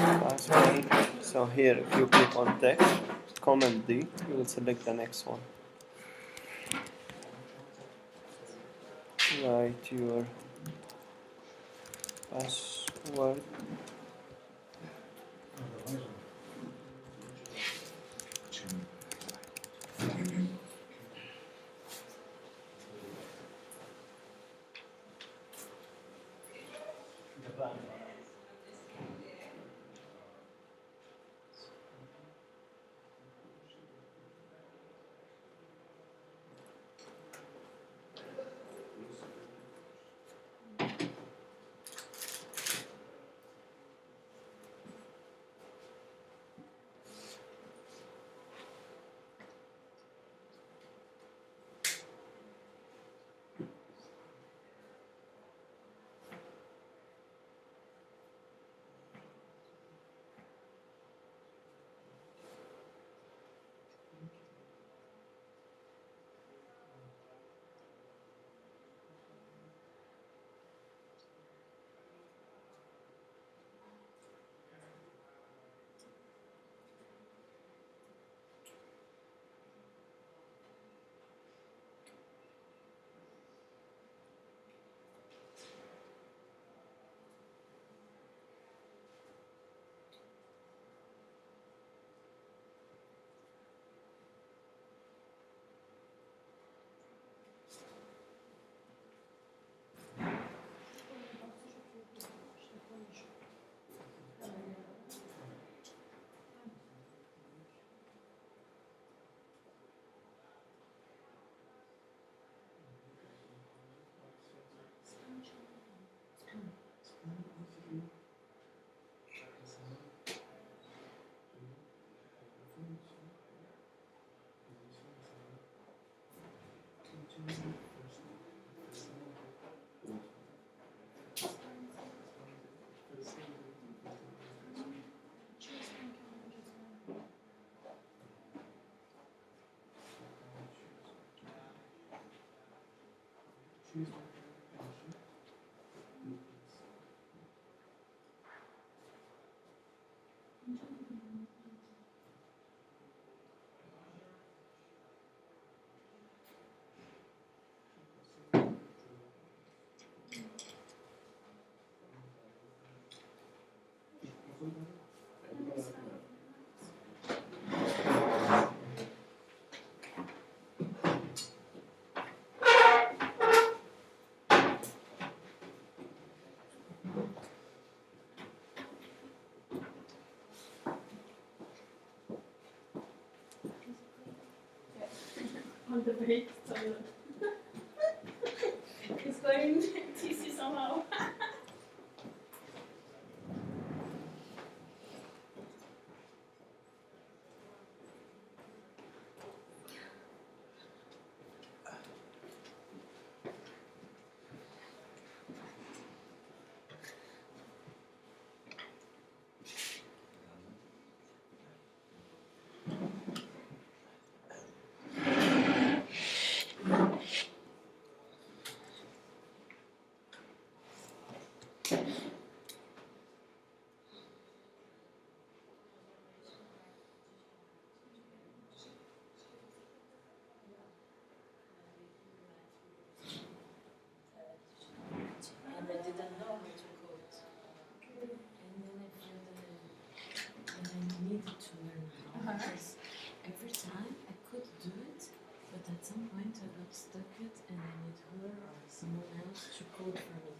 B: password. So here, if you click on text, Command D, you will select the next one. Write your password.
D: on the break toilet. It's going TC somehow.
C: And I didn't know how to code. And then I found that I needed to learn how because every time I could do it, but at some point I got stuck it and I need her or someone else to code for me.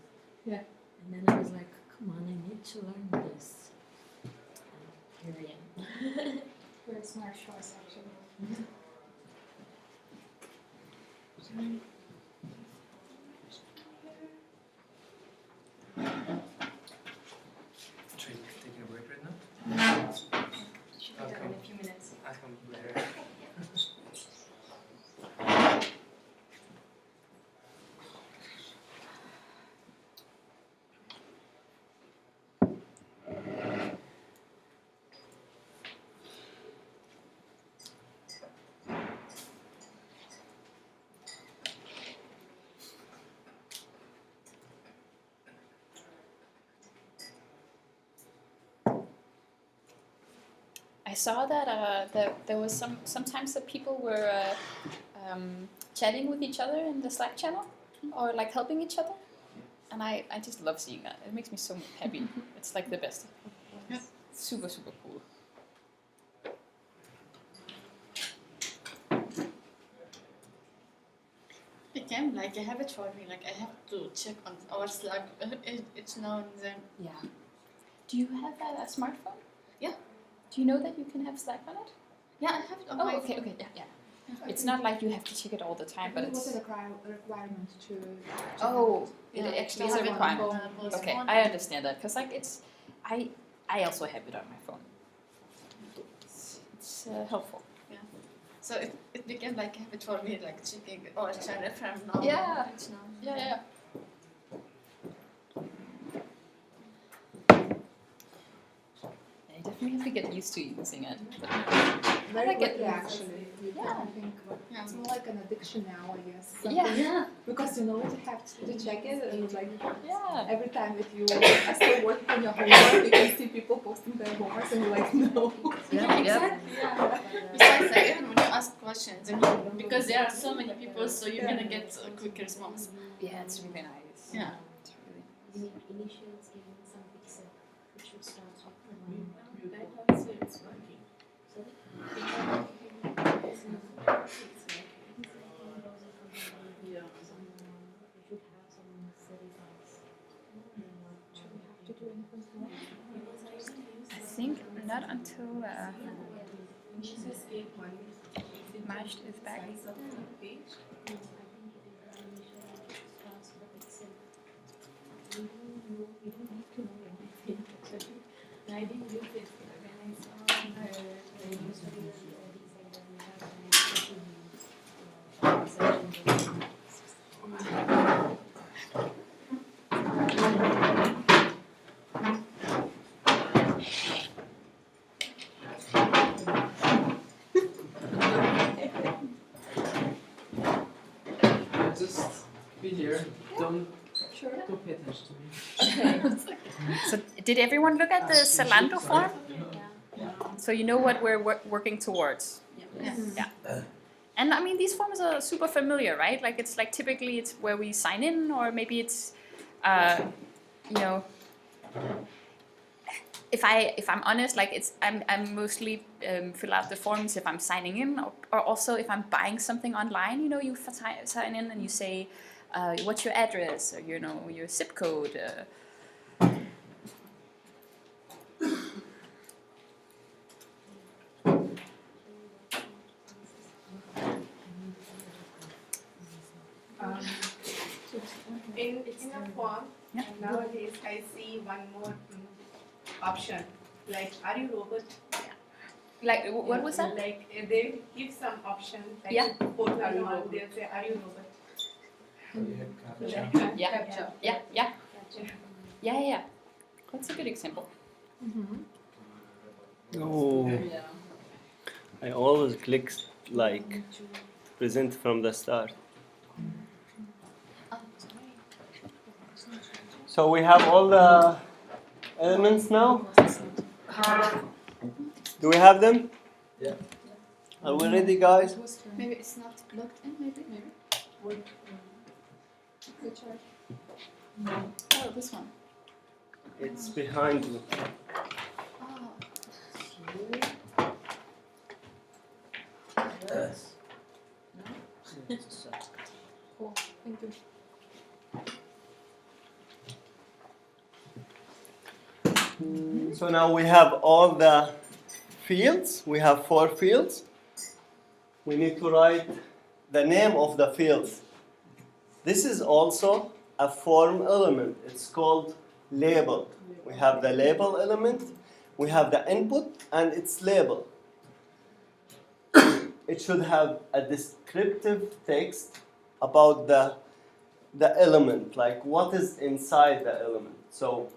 F: Yeah.
C: And then I was like, come on, I need to learn this. And here I am.
F: Very smart choice, actually.
E: Should we take a break right now?
D: Should be done in a few minutes.
E: I'll come later.
A: I saw that there was sometimes that people were chatting with each other in the Slack channel or like helping each other, and I just love seeing that. It makes me so happy. It's like the best.
F: Yeah.
A: Super cool.
H: Again, like I have it for me, like I have to check on our Slack each now and then.
A: Yeah. Do you have a smartphone?
H: Yeah.
A: Do you know that you can have Slack on it?
H: Yeah, I have it on
A: Oh,
H: my
A: okay,
H: phone.
A: yeah. It's not like you have to check it all the time, but
F: What's
A: it's.
F: a requirement to
A: Oh,
H: Yeah,
A: it actually is
H: to
A: a
H: have it on
A: requirement.
H: both
A: Okay,
H: phone
A: I
H: and-
A: understand that because like it's, I also have it on my phone. It's helpful.
H: So it became like a habit for me, like checking our channel from now
A: Yeah.
H: on each now.
A: Yeah. I definitely have to get used to using it.
F: very
A: like it.
F: quickly, actually. You
A: Yeah.
F: don't think
H: Yeah.
F: it's more like an addiction now, I guess.
A: Yeah.
F: Because you know you have to check it, and it's like
A: Yeah.
F: every time if you are still working on your homework, you can see people posting their homework, and you're like, no.
H: Yeah, exactly. Yeah. Besides, like even when you ask questions, and because there are so many people, so you're gonna get a quick response.
A: Yeah, it's really nice.
H: Yeah.
A: It's really nice.
C: You need initials given some pixel, which should start with
A: I think not until March is back.
C: I didn't use it when I saw her usually
E: Just be here. Don't pay attention to me.
A: So did everyone look at the Zalando form? So you know what we're working towards.
H: Yeah.
A: And I mean, these forms are super familiar, right? Like it's like typically it's where we sign in, or maybe it's, you know, if I'm honest, like I'm mostly fill out the forms if I'm signing in, or also if I'm buying something online. You know, you sign in and you say, what's your address, or you know, your zip code.
F: In a form,
A: Yeah.
F: nowadays I see one more option, like are you robot?
A: Like, what was that?
F: Like they give some option, like
A: Yeah.
F: both are you robot? They'll say are you robot?
E: You have captcha.
A: Yeah.
F: Capture.
A: Yeah, yeah,
F: Capture.
A: yeah. That's a good example.
B: Oh, I always click like present from the start. So we have all the elements now. Do we have them?
G: Yeah.
B: Are we ready, guys?
H: Maybe it's not plugged in, maybe?
F: Which one?
H: Oh, this one.
B: It's behind you.
H: Oh.
G: Yes.
F: Cool. Thank you.
B: So now we have all the fields. We have 4 fields. We need to write the name of the fields. This is also a form element. It's called label. We have the label element. We have the input and its label. It should have a descriptive text about the element, like what is inside the element. So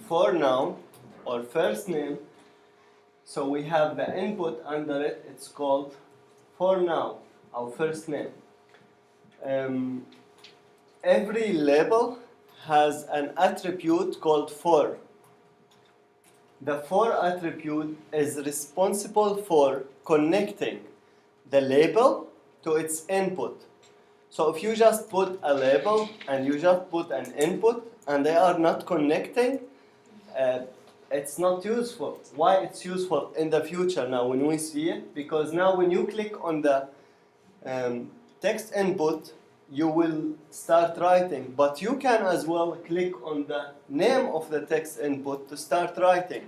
B: for noun or first name, so we have the input under it, it's called for noun, our first name. Every label has an attribute called for. The for attribute is responsible for connecting the label to its input. So if you just put a label and you just put an input and they are not connecting, it's not useful. Why it's useful in the future now when we see it? Because now when you click on the text input, you will start writing. But you can as well click on the name of the text input to start writing.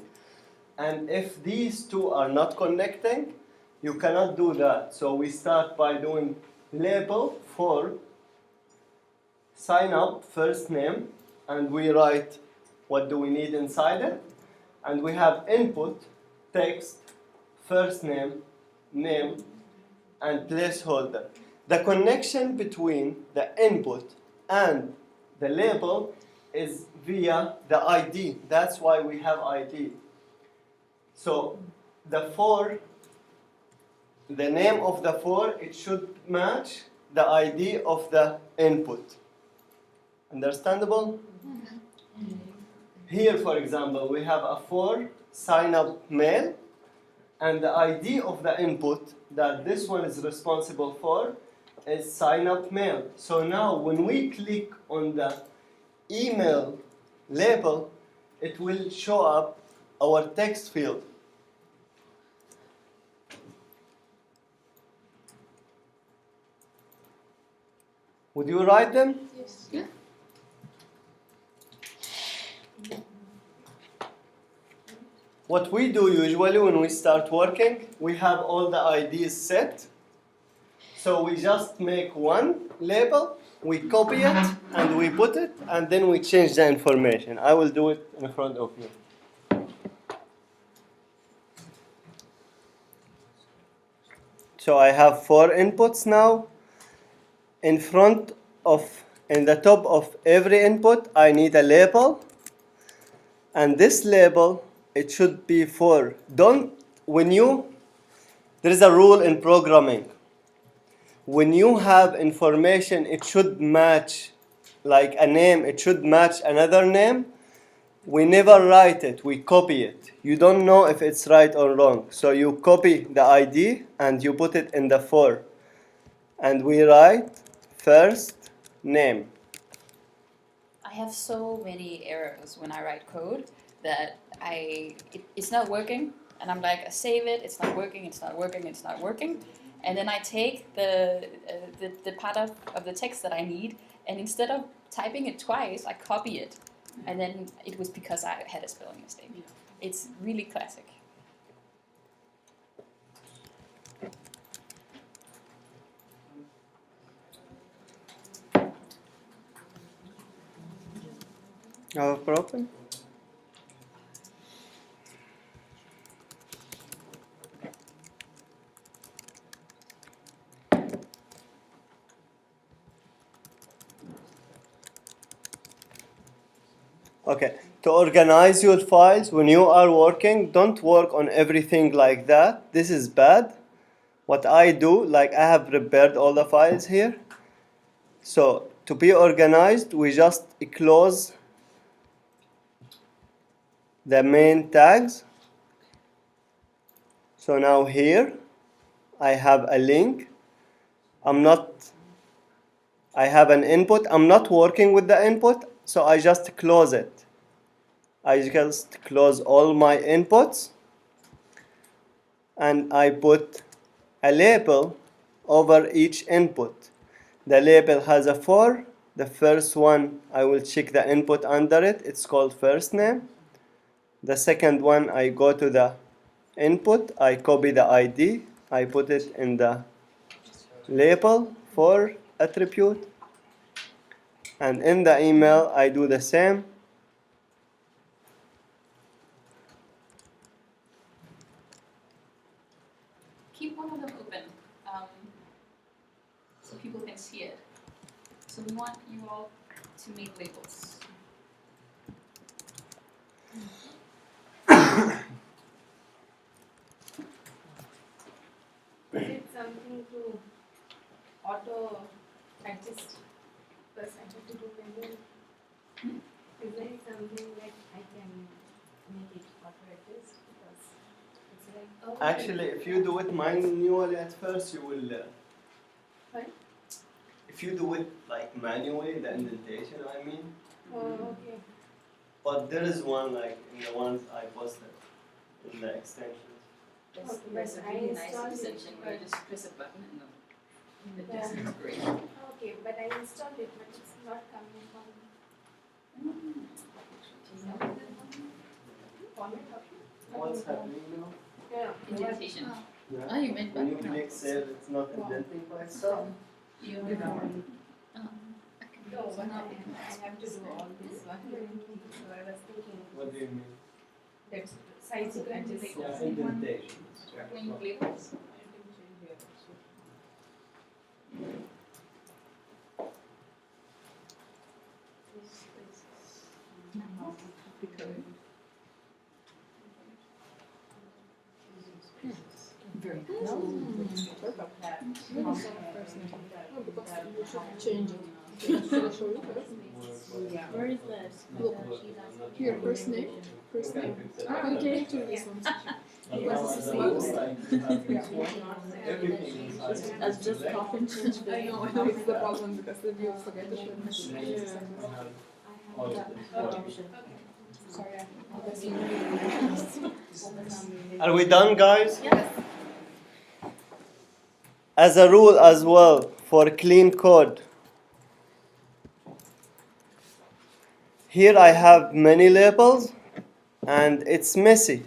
B: And if these two are not connecting, you cannot do that. So we start by doing label for sign up first name, and we write what do we need inside it. And we have input, text, first name, name, and placeholder. The connection between the input and the label is via the ID. That's why we have ID. So the for, the name of the for, it should match the ID of the input. Understandable? Here, for example, we have a for sign up mail, and the ID of the input that this one is responsible for is sign up mail. So now when we click on the email label, it will show up our text field. Would you write them?
F: Yes.
H: Yeah.
B: What we do usually when we start working, we have all the IDs set. So we just make one label, we copy it, and we put it, and then we change the information. I will do it in front of you. So I have 4 inputs now. In the top of every input, I need a label. And this label, it should be for. There is a rule in programming. When you have information, it should match, like a name, it should match another name. We never write it, we copy it. You don't know if it's right or wrong. So you copy the ID and you put it in the for. And we write first name.
A: I have so many errors when I write code that it's not working, and I'm like, I save it, it's not working, it's not working, it's not working, and then I take the part of the text that I need, and instead of typing it twice, I copy it, and then it was because I had a spelling mistake. It's really classic.
B: Have a problem? Okay, to organize your files when you are working, don't work on everything like that. This is bad. What I do, like I have prepared all the files here. So to be organized, we just close the main tags. So now here, I have a link. I have an input. I'm not working with the input, so I just close it. I just close all my inputs and I put a label over each input. The label has a for. The first one, I will check the input under it. It's called first name. The second one, I go to the input. I copy the ID. I put it in the label for attribute. And in the email, I do the same.
A: Keep one of them open, so people can see it. So we want you all to make labels.
F: Is it something to auto adjust? Plus I have to do manual. Is there something like I can make it auto adjust? Because it's like
B: Actually, if you do it manually at first, you will learn.
F: What?
B: If you do it like manually, the indentation, I mean.
F: okay.
B: But there is one like in the ones I posted in the extensions.
A: There's,
F: Okay,
A: there's a
F: but I
A: really nice
F: installed it,
A: extension where you
F: but-
A: just press a button and it
F: Yeah.
A: just is great.
F: Okay, but I installed it, but it's not coming from format option.
B: What's happening now?
F: Yeah.
A: Indentation.
B: Yeah.
H: Oh, you made
B: When you
H: button
B: click save, it's not indenting by itself.
A: You
F: No,
H: So
F: but
H: now
F: I have to do all this one. So I was thinking
B: What do you mean?
F: that size you can just
B: Yeah, indentation.
A: Make labels.
H: very nice.
F: Change it.
C: Where is this?
F: Here, first name. First name. Okay, to this one.
C: That's just copy and change
F: I know, it's the problem because the view forget to show Sorry,
B: Are we done, guys? As a rule as well, for clean code, here I have many labels and it's messy.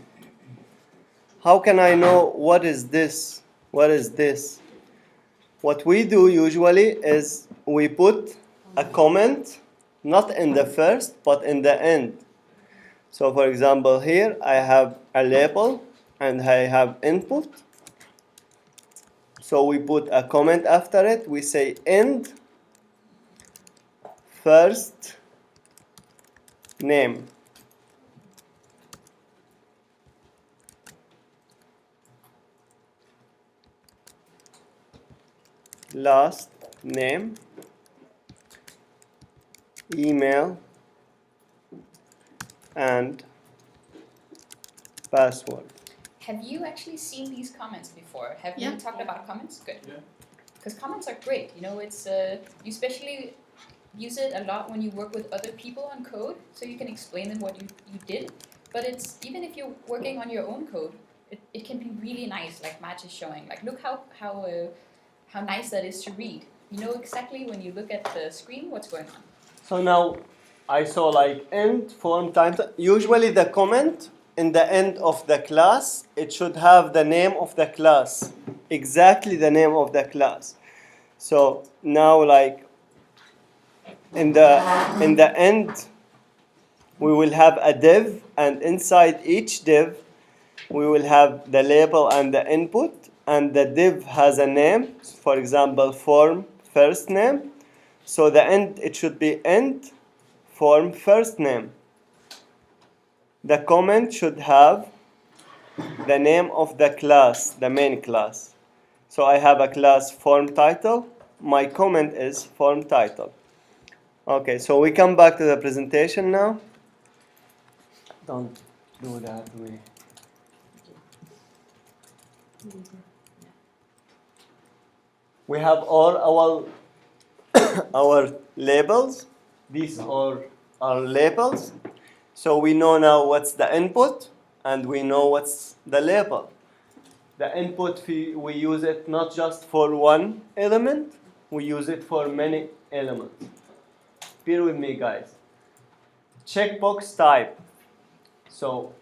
B: How can I know what is this? What is this? What we do usually is we put a comment, not in the first, but in the end. So for example, here I have a label and I have input. So we put a comment after it. We say end first name. Last name, email, and password.
A: Have you actually seen these comments before? Have
H: Yeah.
A: you talked about comments? Good.
E: Yeah.
A: Because comments are great. You know, it's you especially use it a lot when you work with other people on code, so you can explain them what you did. But it's even if you're working on your own code, it can be really nice. Like Matt is showing. Like look how nice that is to read. You know exactly when you look at the screen what's going on.
B: So now I saw like end form time. Usually the comment in the end of the class, it should have the name of the class, exactly the name of the class. So now like in the end we will have a div, and inside each div, we will have the label and the input, and the div has a name, for example, form first name. So the end, it should be int form first name. The comment should have the name of the class, the main class. So I have a class form title. My comment is form title. Okay, so we come back to the presentation now. Don't do that way. We have all our labels. These are our labels. So we know now what's the input, and we know what's the label. The input, we use it not just for one element, we use it for many elements. Bear with me, guys. Checkbox type. So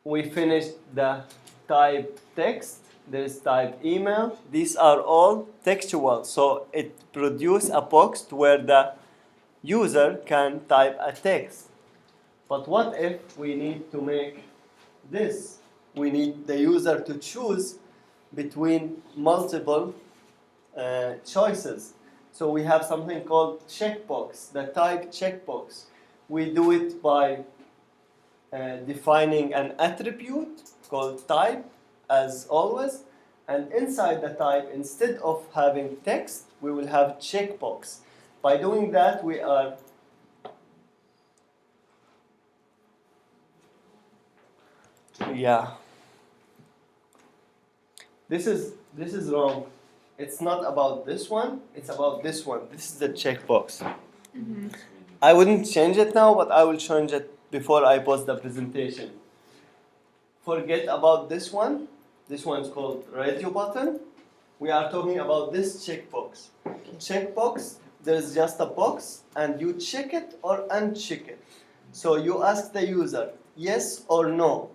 B: we finished the type text. There's type email. These are all textual. So it produces a box where the user can type a text. But what if we need to make this? We need the user to choose between multiple choices. So we have something called checkbox, the type checkbox. We do it by defining an attribute called type, as always. And inside the type, instead of having text, we will have checkbox. By doing that, we are This is wrong. It's not about this one, it's about this one. This is the checkbox. I wouldn't change it now, but I will change it before I post the presentation. Forget about this one. This one's called radio button. We are talking about this checkbox. Checkbox, there's just a box, and you check it or uncheck it. So you ask the user, yes or no.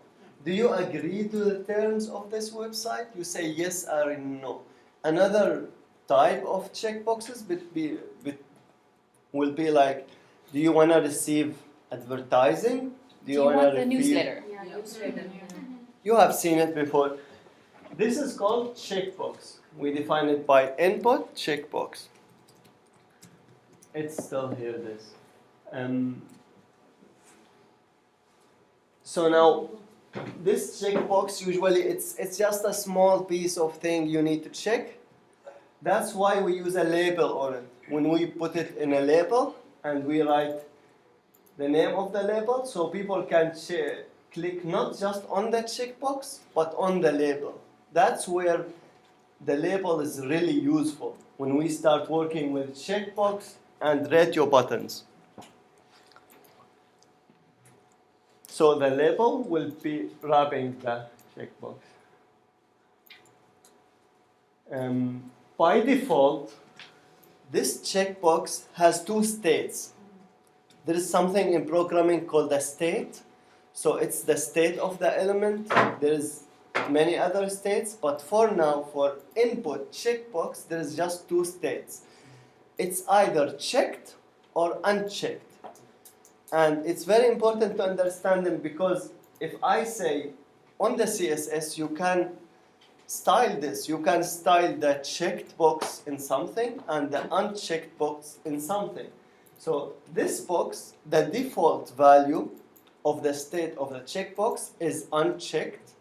B: Do you agree to the terms of this website? You say yes or no. Another type of checkboxes will be like, do you want to receive advertising?
A: Do you want the newsletter?
C: Yeah, newsletter.
B: You have seen it before. This is called checkbox. We define it by input checkbox. It's still here, this. So now, this checkbox, usually it's just a small piece of thing you need to check. That's why we use a label on it. When we put it in a label and we write the name of the label, so people can click not just on the checkbox, but on the label. That's where the label is really useful, when we start working with checkbox and radio buttons. So the label will be wrapping the checkbox. By default, this checkbox has two states. There is something in programming called a state. So it's the state of the element. There is many other states, but for now, for input checkbox, there is just two states. It's either checked or unchecked. And it's very important to understand them, because if I say on the CSS, you can style this. You can style the checked box in something and the unchecked box in something. So this box, the default value of the state of the checkbox is unchecked.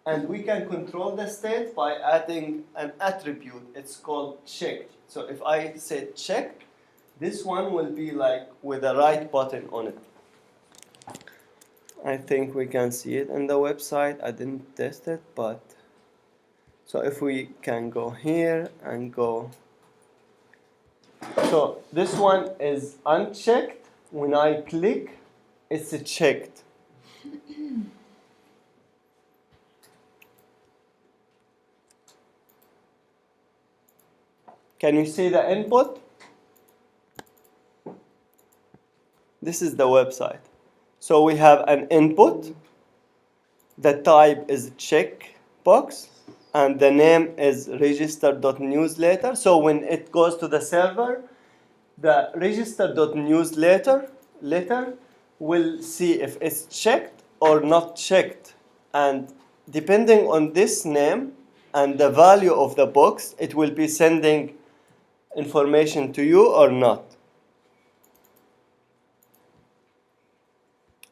B: And we can control the state by adding an attribute. It's called checked. So if I say checked, this one will be like with a right button on it. I think we can see it on the website. I didn't test it, but so if we can go here and go. So this one is unchecked. When I click, it's checked. Can you see the input? This is the website. So we have an input. The type is checkbox, and the name is register.newsletter. So when it goes to the server, the register.newsletter letter will see if it's checked or not checked. And depending on this name and the value of the box, it will be sending information to you or not.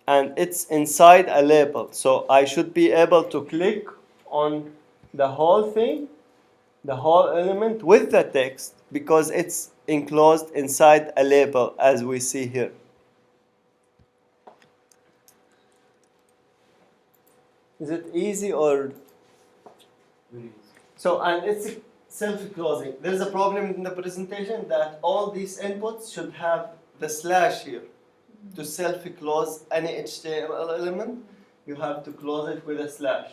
B: And it's inside a label. So I should be able to click on the whole thing, the whole element with the text, because it's enclosed inside a label, as we see here. Is it easy or? So, and it's self-closing. There's a problem in the presentation that all these inputs should have the slash here. To self-close any HTML element, you have to close it with a slash.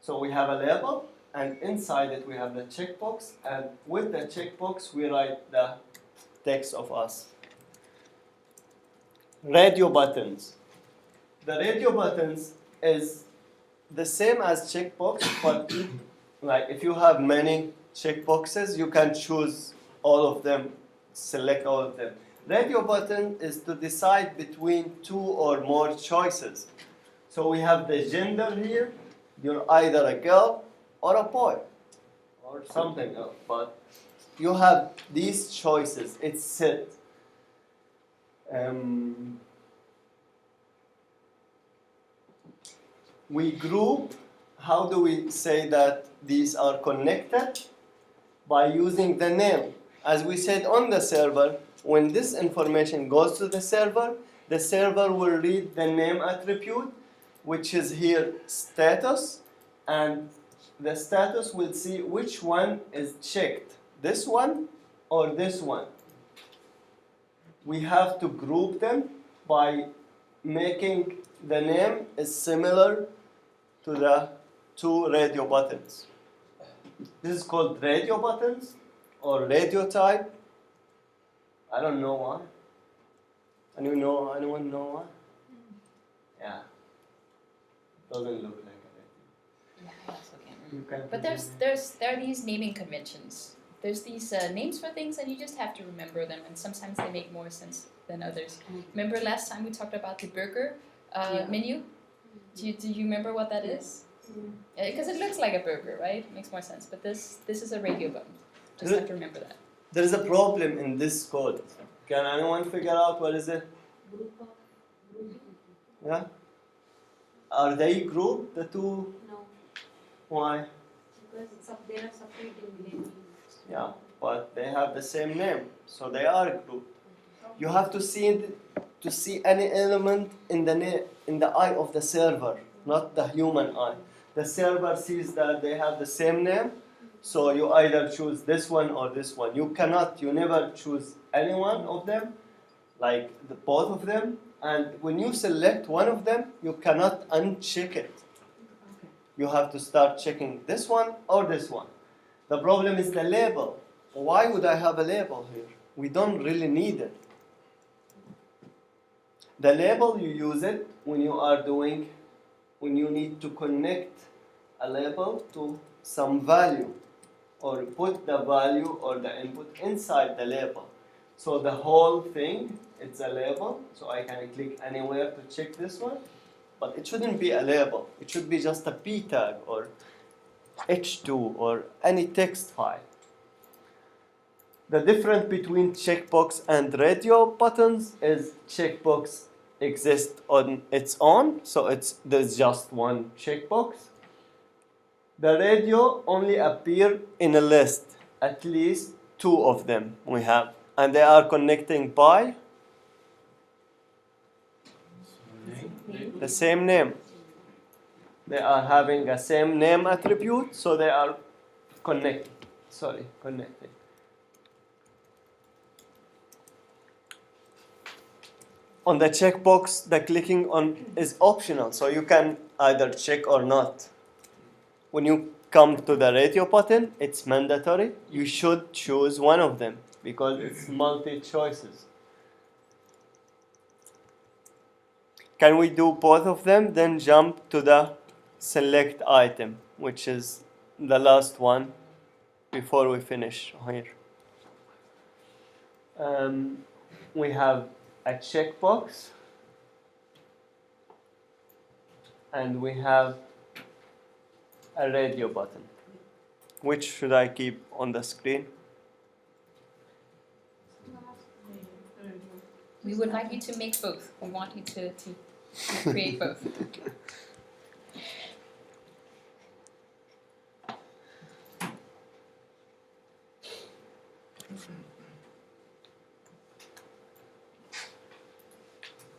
B: So we have a label, and inside it we have the checkbox, and with the checkbox we write the text of us. Radio buttons. The radio buttons is the same as checkbox, but like if you have many checkboxes, you can choose all of them, select all of them. Radio button is to decide between two or more choices. So we have the gender here. You're either a girl or a boy or something else, but you have these choices. It's set. We group. How do we say that these are connected? By using the name. As we said on the server, when this information goes to the server will read the name attribute, which is here status, and the status will see which one is checked, this one or this one. We have to group them by making the name is similar to the two radio buttons. This is called radio buttons or radio type. I don't know why. Anyone know why? Yeah. Doesn't look like it.
A: Yeah, I also can't remember.
B: You can.
A: But there are these naming conventions. There's these names for things, and you just have to remember them. And sometimes they make more sense than others. Remember last time we talked about the burger menu? Do you remember what that is? Because it looks like a burger, right? It makes more sense. But this is a radio button. Just have to remember that.
B: There is a problem in this code. Can anyone figure out what is it? Yeah? Are they grouped, the two?
C: No,
B: Why?
C: because they are separating names.
B: Yeah, but they have the same name, so they are grouped. You have to see any element in the eye of the server, not the human eye. The server sees that they have the same name, so you either choose this one or this one. You never choose any one of them, like both of them. And when you select one of them, you cannot uncheck it. You have to start checking this one or this one. The problem is the label. Why would I have a label here? We don't really need it. The label, you use it when you need to connect a label to some value, or put the value or the input inside the label. So the whole thing, it's a label, so I can click anywhere to check this one, but it shouldn't be a label. It should be just a p tag or h2 or any text file. The difference between checkbox and radio buttons is checkbox exists on its own, so there's just one checkbox. The radio only appear in a list, at least two of them we have, and they are connecting by the same name. They are having a same name attribute, so they are connected. On the checkbox, the clicking on is optional, so you can either check or not. When you come to the radio button, it's mandatory. You should choose one of them because it's multi-choices. Can we do both of them, then jump to the select item, which is the last one before we finish here. We have a checkbox, and we have a radio button. Which should I keep on the screen?
A: We would like you to make both. We want you to create both.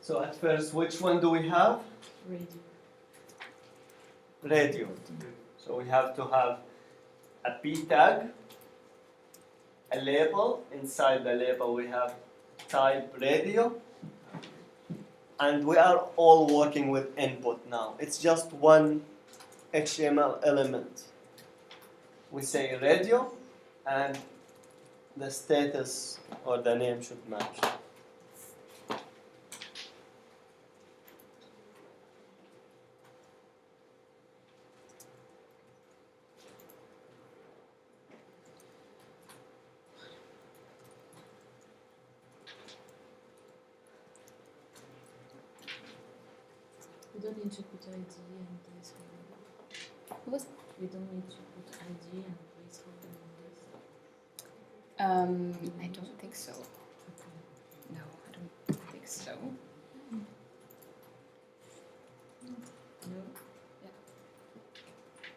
B: So at first, which one do we have?
C: Radio.
B: Radio. So we have to have a P tag, a label. Inside the label we have type radio. And we are all working with input now. It's just one HTML element. We say radio, and the status or the name should match.
C: We don't need to put ID and placeholder.
A: What?
C: We don't need to put ID and placeholder on this.
A: I don't think so.
C: Okay.
A: No, I don't think so.
C: No?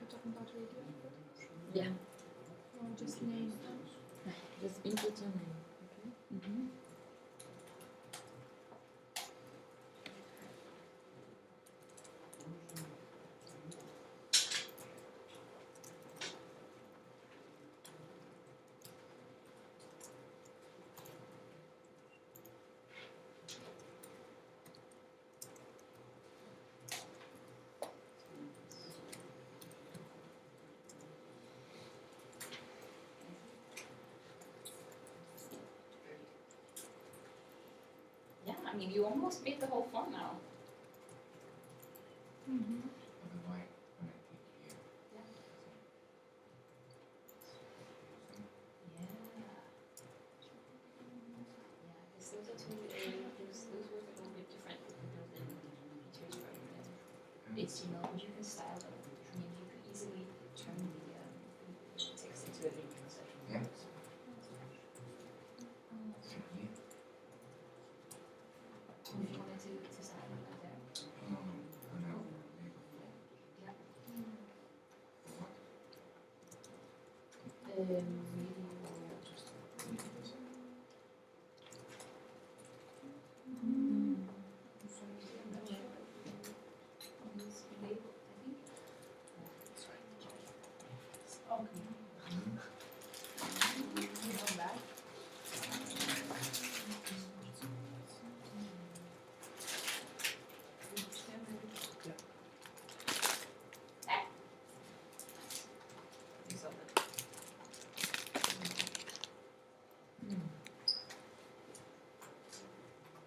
F: We're talking about radio.
C: Yeah.
F: Or just name.
C: Just input a name. Okay.
A: Mm-hmm. Yeah, I mean, you almost made the whole form now.
F: Mm-hmm.
G: But then why when I click here?
A: Yeah. Yeah. Yeah, because those are two, those work a little bit different with the built-in features for HTML, but you can style them. I mean, you could easily turn the text into a link, etc.
G: Yeah.
A: So
G: So here?
A: if you wanted to style it like there.
G: No, no.
A: Yeah.
G: What?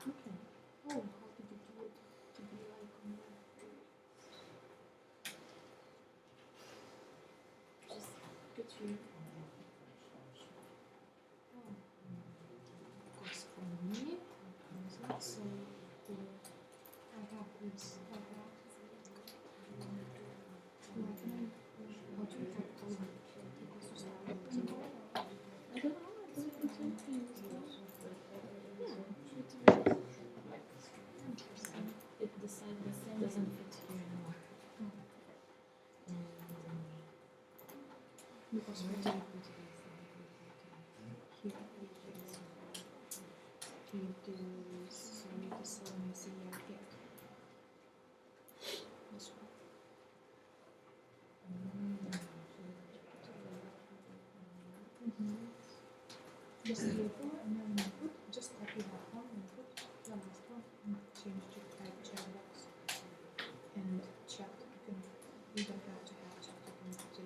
F: Okay. Oh, how did you do it to be like on the just get you. Oh. Goes for me. So I have this. I have like how to put color. I don't know. I don't think something.
C: It the sign doesn't fit here anymore.
F: Because
C: Where
F: we
C: do
F: do
C: you put it?
F: here. We do sorry this one is here. This one. Just label and then input. Just copy that one and put the last one and change to type checkbox and check. You don't have to have check. You can do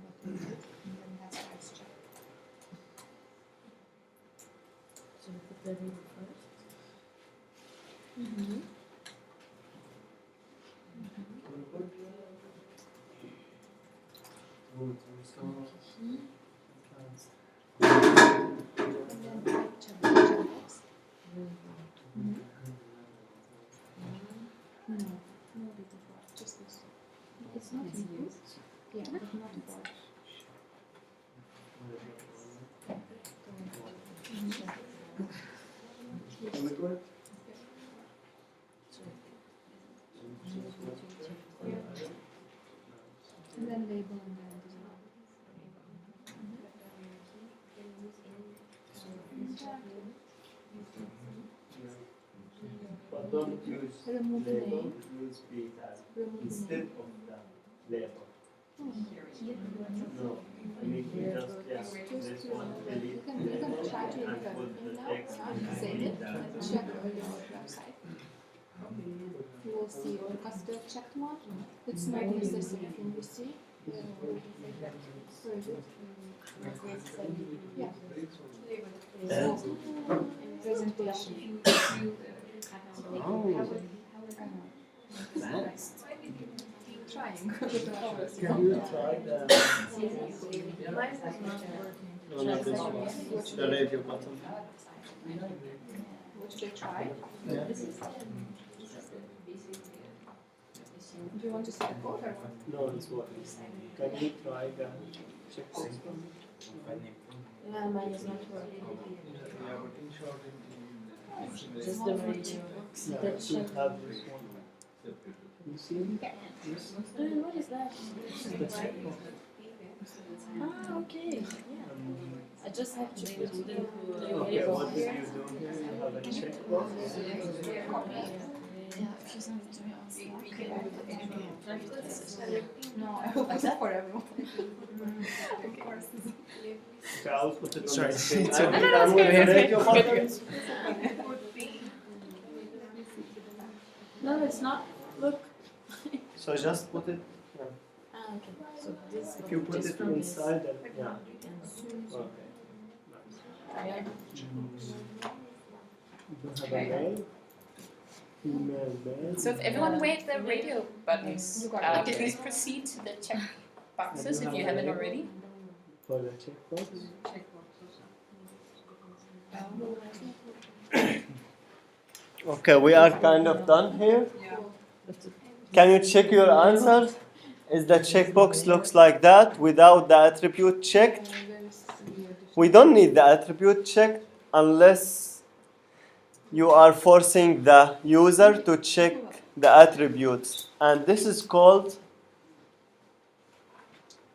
F: button it and then that's why it's check.
C: So we put the radio first.
F: Mm-hmm. And then type checkbox.
C: Really good.
F: Yeah, but not about. And then label and then design.
B: But don't use
F: Remove the
B: label,
F: name.
B: use beta
F: Remove the
B: instead
F: name.
B: of the label.
F: Oh.
B: No, I mean just this one, delete
F: You can try to
B: and
F: look at
B: put
F: it
B: the
F: now.
B: text
F: Save it
B: beta.
F: and check your website. You will see because the checked one, it's not necessary from you see. Where is it? Yeah. Presentation. Trying.
B: Can you try the no, not this one. The radio button.
F: What should I try?
B: Yeah.
F: Do you want to see the code or what?
B: No, it's working. Can you try the checkbox?
C: Yeah, mine is not working. Just the radio.
B: Yeah, you should have this one. You see this?
C: What is that?
B: This is the checkbox.
C: Ah, okay. Yeah. I just have to put the
B: Okay, what did you do here? You have a checkbox.
H: Yeah, if you send it to me, I'll see.
F: No, I hope it's for everyone. Of course.
B: Okay, I'll put it on
E: Sorry.
B: the screen.
E: It's
B: Are
E: okay.
B: we done with the radio button?
A: No, it's not. Look.
B: So just put it. Yeah.
C: Ah, okay. So this
B: If you put
C: just
B: it
C: from this.
B: inside, then yeah. Okay.
C: Yeah.
B: You have a mail. Email mail.
A: So if everyone wait the radio buttons,
F: You got it.
A: please proceed to the check boxes if you haven't already.
B: For the checkbox. Okay, we are kind of done here. Can you check your answers? Is the checkbox looks like that without the attribute checked? We don't need the attribute checked unless you are forcing the user to check the attributes. And this is called,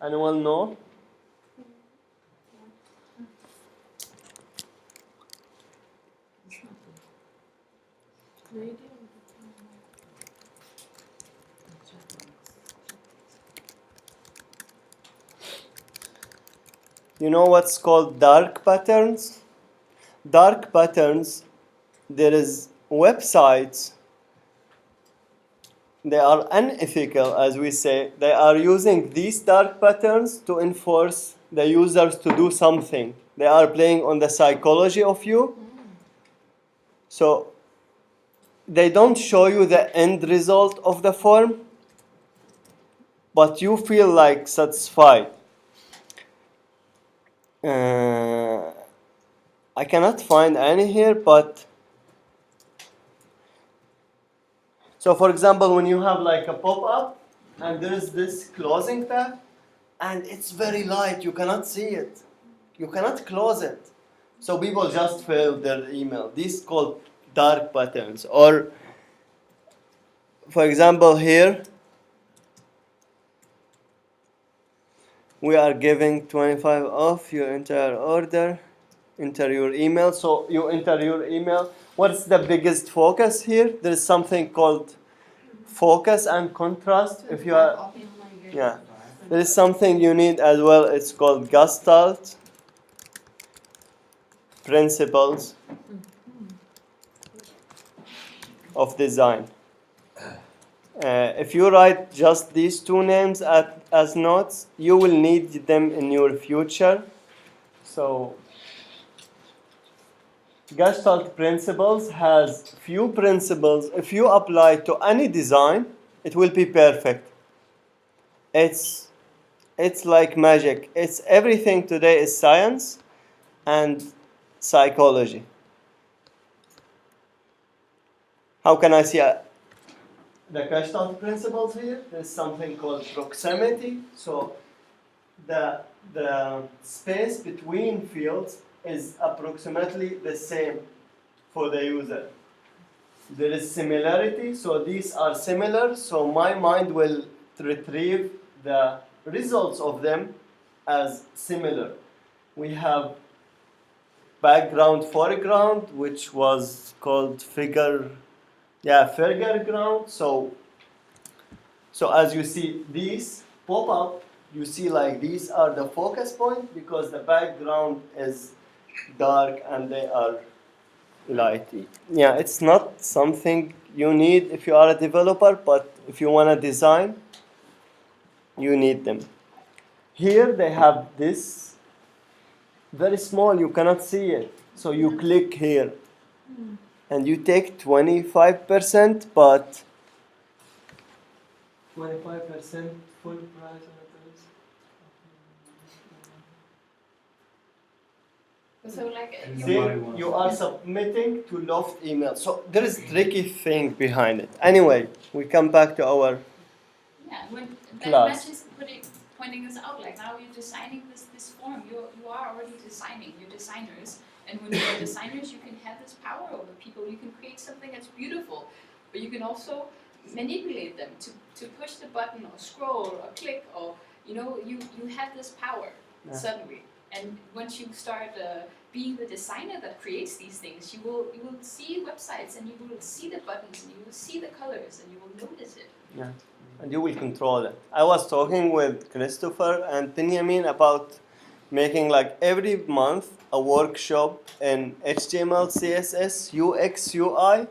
B: anyone know? You know what's called dark patterns? Dark patterns, there is websites, they are unethical, as we say. They are using these dark patterns to enforce the users to do something. They are playing on the psychology of you. So they don't show you the end result of the form, but you feel like satisfied. I cannot find any here, but so for example, when you have like a pop-up and there is this closing tab and it's very light, you cannot see it. You cannot close it. So people just fail their email. These called dark patterns. Or for example here, we are giving 25 off your entire order. Enter your email. So you enter your email. What's the biggest focus here? There is something called focus and contrast. If you are, yeah, there is something you need as well. It's called Gestalt principles of design. If you write just these two names as notes, you will need them in your future. So Gestalt principles has few principles. If you apply to any design, it will be perfect. It's like magic. It's everything today is science and psychology. How can I see the Gestalt principles here. There's something called proximity. So the space between fields is approximately the same for the user. There is similarity, so these are similar, so my mind will retrieve the results of them as similar. We have background, foreground, which was called figure ground. So as you see these pop up, you see like these are the focus point because the background is dark and they are light. Yeah, it's not something you need if you are a developer, but if you want to design, you need them. Here they have this very small, you cannot see it. So you click here and you take 25%, but 25% full price.
A: So like
E: And
A: you,
B: See,
E: nobody wants
B: you
E: it.
B: are submitting to Loft email. So there is tricky thing behind it. Anyway, we come back to our
A: yeah, when
B: Class.
A: Matt is pointing this out, like now you're designing this form, you are already designing, you're designers, and when you're designers you can have this power over people, you can create something that's beautiful, but you can also manipulate them to push the button or scroll or click or, you know, you have this power suddenly. And once you start being the designer that creates these things, you will see websites and you will see the buttons and you will see the colors and you will notice it.
B: Yeah, and you will control it. I was talking with Christopher and Benjamin about making like every month a workshop in HTML, CSS, UX, UI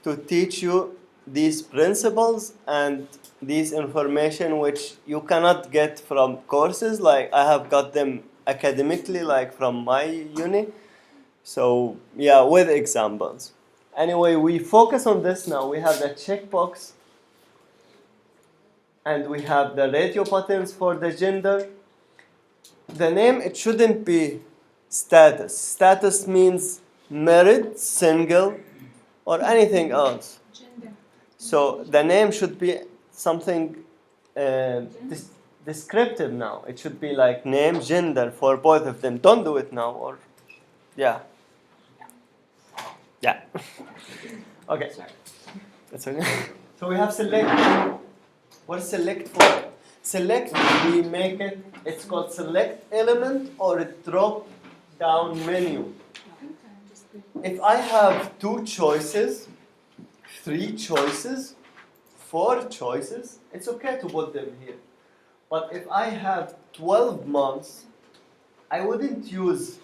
B: to teach you these principles and these information which you cannot get from courses. Like I have got them academically, like from my uni. So yeah, with examples. Anyway, we focus on this now. We have the checkbox and we have the radio buttons for the gender. The name, it shouldn't be status. Status means married, single, or anything else.
F: Gender.
B: So the name should be something descriptive now. It should be like name, gender for both of them. Don't do it now, or yeah. Yeah. Okay. That's okay. So we have select. What is select for? Select, we make it, it's called select element or a drop down menu. If I have 2 choices, 3 choices, 4 choices, it's okay to put them here. But if I have 12 months, I wouldn't use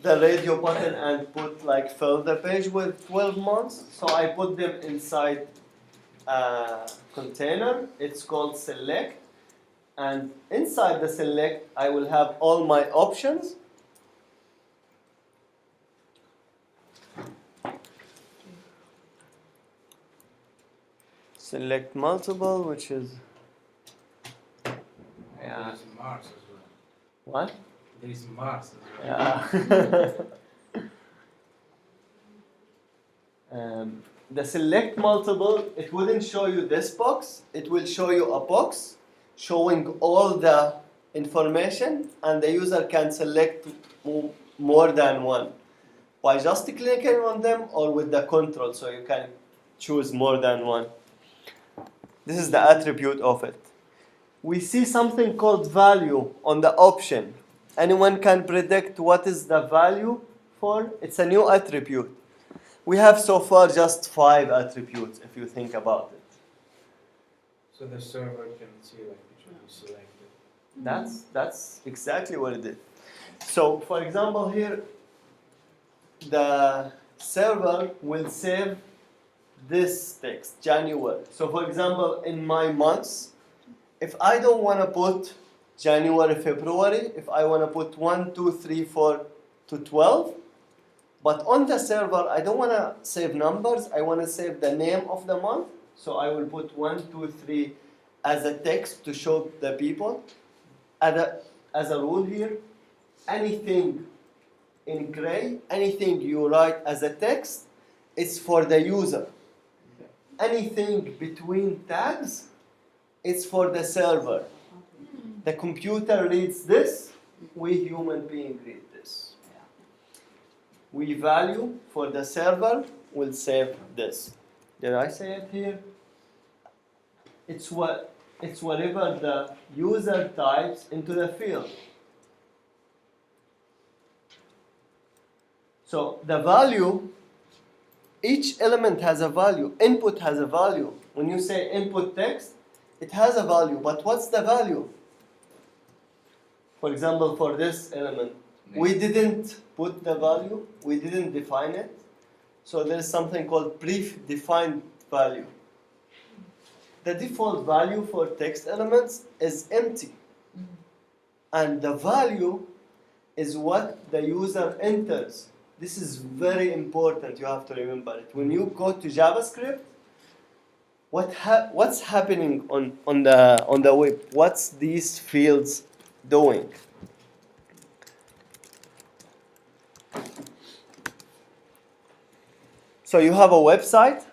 B: the radio button and put like fill the page with 12 months. So I put them inside a container. It's called select. And inside the select, I will have all my options. Select multiple, which is
E: There is Mars as well.
B: what?
E: There is Mars as well.
B: Yeah. The select multiple, it wouldn't show you this box. It will show you a box showing all the information, and the user can select more than one by just clicking on them or with the control, so you can choose more than one. This is the attribute of it. We see something called value on the option. Anyone can predict what is the value for? It's a new attribute. We have so far just 5 attributes if you think about it.
E: So the server can see like which one you selected.
B: That's exactly what it did. So for example here, the server will save this text, January. So for example, in my months, if I don't want to put January, February, if I want to put 1, 2, 3, 4 to 12, but on the server, I don't want to save numbers, I want to save the name of the month. So I will put 1, 2, 3 as a text to show the people. As a rule here, anything in gray, anything you write as a text, it's for the user. anything between tags, it's for the server. The computer reads this, we human beings read this. We value for the server will save this. Did I say it here? It's whatever the user types into the field. So the value, each element has a value. Input has a value. When you say input text, it has a value, but what's the value? For example, for this element, we didn't put the value, we didn't define it. So there's something called predefined value. The default value for text elements is empty. And the value is what the user enters. This is very important, you have to remember it. When you go to JavaScript, what's happening on the web? What's these fields doing? So you have a website.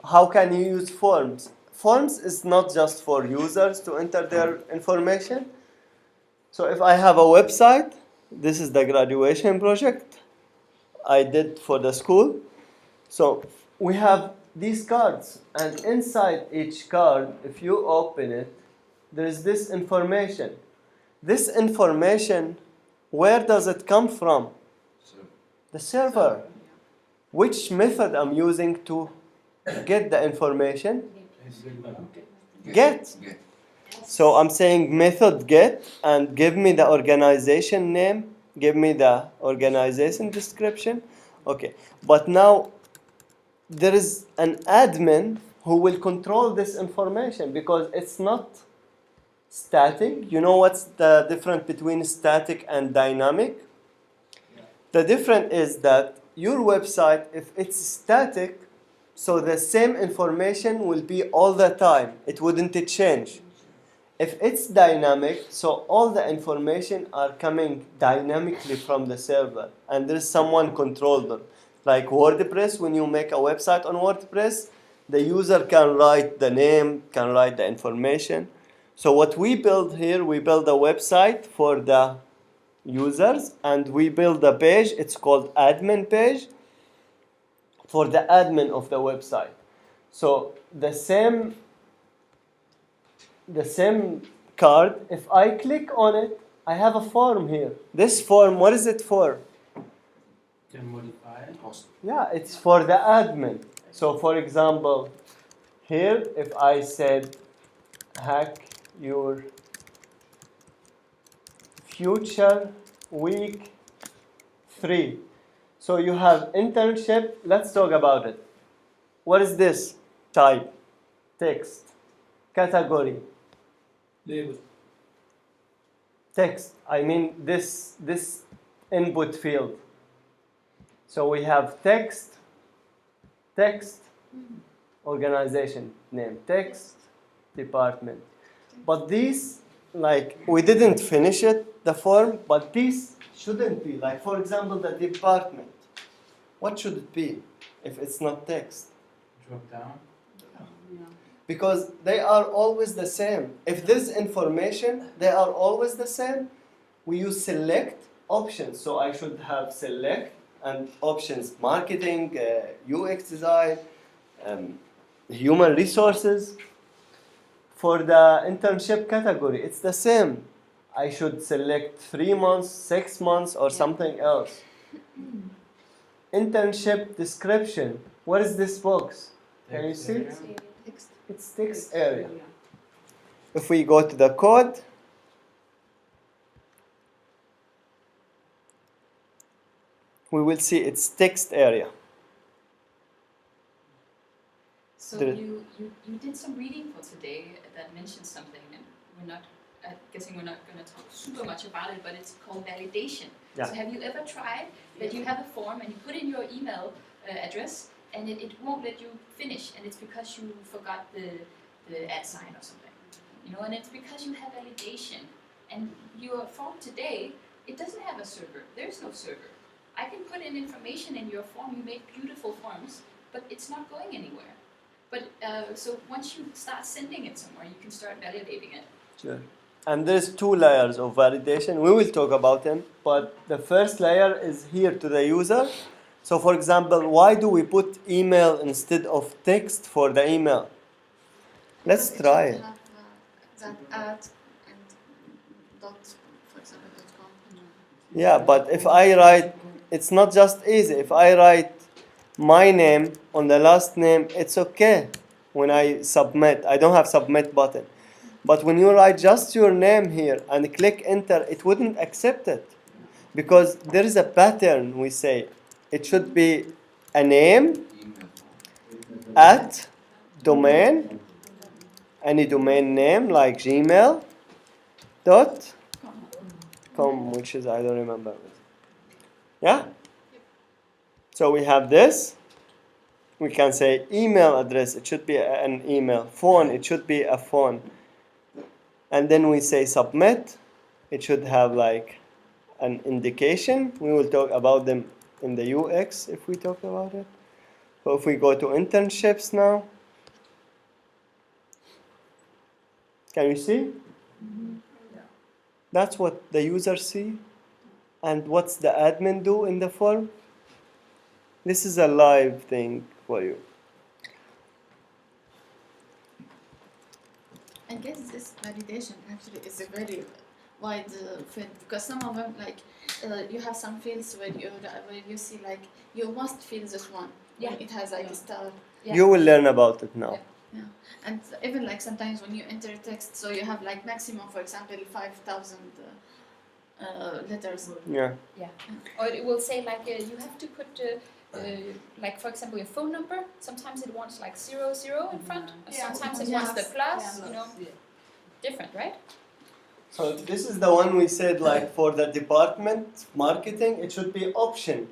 B: How can you use forms? Forms is not just for users to enter their information. So if I have a website, this is the graduation project I did for the school. So we have these cards, and inside each card, if you open it, there is this information. This information, where does it come from? The server. Which method I'm using to get the information? Get. So I'm saying method get and give me the organization name, give me the organization description. Okay, but now there is an admin who will control this information because it's not static. You know what's the difference between static and dynamic? The difference is that your website, if it's static, so the same information will be all the time. It wouldn't change. If it's dynamic, so all the information are coming dynamically from the server, and there's someone control them. Like WordPress, when you make a website on WordPress, the user can write the name, can write the information. So what we build here, we build a website for the users, and we build a page, it's called admin page, for the admin of the website. So the same card, if I click on it, I have a form here. This form, what is it for?
E: Can modify it.
B: Yeah, it's for the admin. So for example, here if I said hack your future week 3. So you have internship, let's talk about it. What is this? Type, text, category.
E: Label.
B: Text, I mean this input field. So we have text, organization name, text, department. But these, like, we didn't finish it, the form, but these shouldn't be. Like, for example, the department. What should it be if it's not text?
E: Drop down.
B: Because they are always the same. If there's information, they are always the same. We use select options. So I should have select and options, marketing, UX design, human resources. For the internship category, it's the same. I should select 3 months, 6 months, or something else. Internship description. What is this box? Can you see? It's text area. If we go to the code, we will see it's text area.
A: So
B: The-
A: you did some reading for today that mentioned something, and I'm guessing we're not going to talk super much about it, but it's called validation.
B: Yeah.
A: So have you ever tried that you have a form and you put in your email address and it won't let you finish, and it's because you forgot the @ sign or something, and it's because you have validation. And your form today, it doesn't have a server. There's no server. I can put in information in your form. You make beautiful forms, but it's not going anywhere. But so once you start sending it somewhere, you can start validating it.
B: Sure. And there's two layers of validation. We will talk about them, but the first layer is here to the user. So for example, why do we put email instead of text for the email? Let's
H: Because
B: try
H: it
B: it.
H: should have that at and dot, for example, .com.
B: Yeah, but if I write, it's not just easy. If I write my name on the last name, it's okay when I submit. I don't have submit button. But when you write just your name here and click enter, it wouldn't accept it. Because there is a pattern, we say. It should be a name
G: email.
B: at domain, any domain name like Gmail dot com, which is, I don't remember. Yeah? So we have this. We can say email address, it should be an email. Phone, it should be a phone. And then we say submit, it should have like an indication. We will talk about them in the UX if we talk about it. So if we go to internships now, can you see? That's what the user see. And what's the admin do in the form? This is a live thing for you.
H: I guess this validation actually is a very wide field because some of them like you have some fields where you see like you must fill this one.
A: Yeah.
H: It has like a star.
A: Yeah.
B: You will learn about it now.
H: Yeah, and even like sometimes when you enter text, so you have like maximum, for example, 5,000 letters.
B: Yeah.
A: Or it will say like you have to put like for example your phone number. Sometimes it wants like 00 in front. Or
F: Yeah.
A: sometimes it
F: Yeah.
A: wants the plus.
F: Yeah.
A: You know, different, right?
B: So this is the one we said like for the department marketing, it should be option.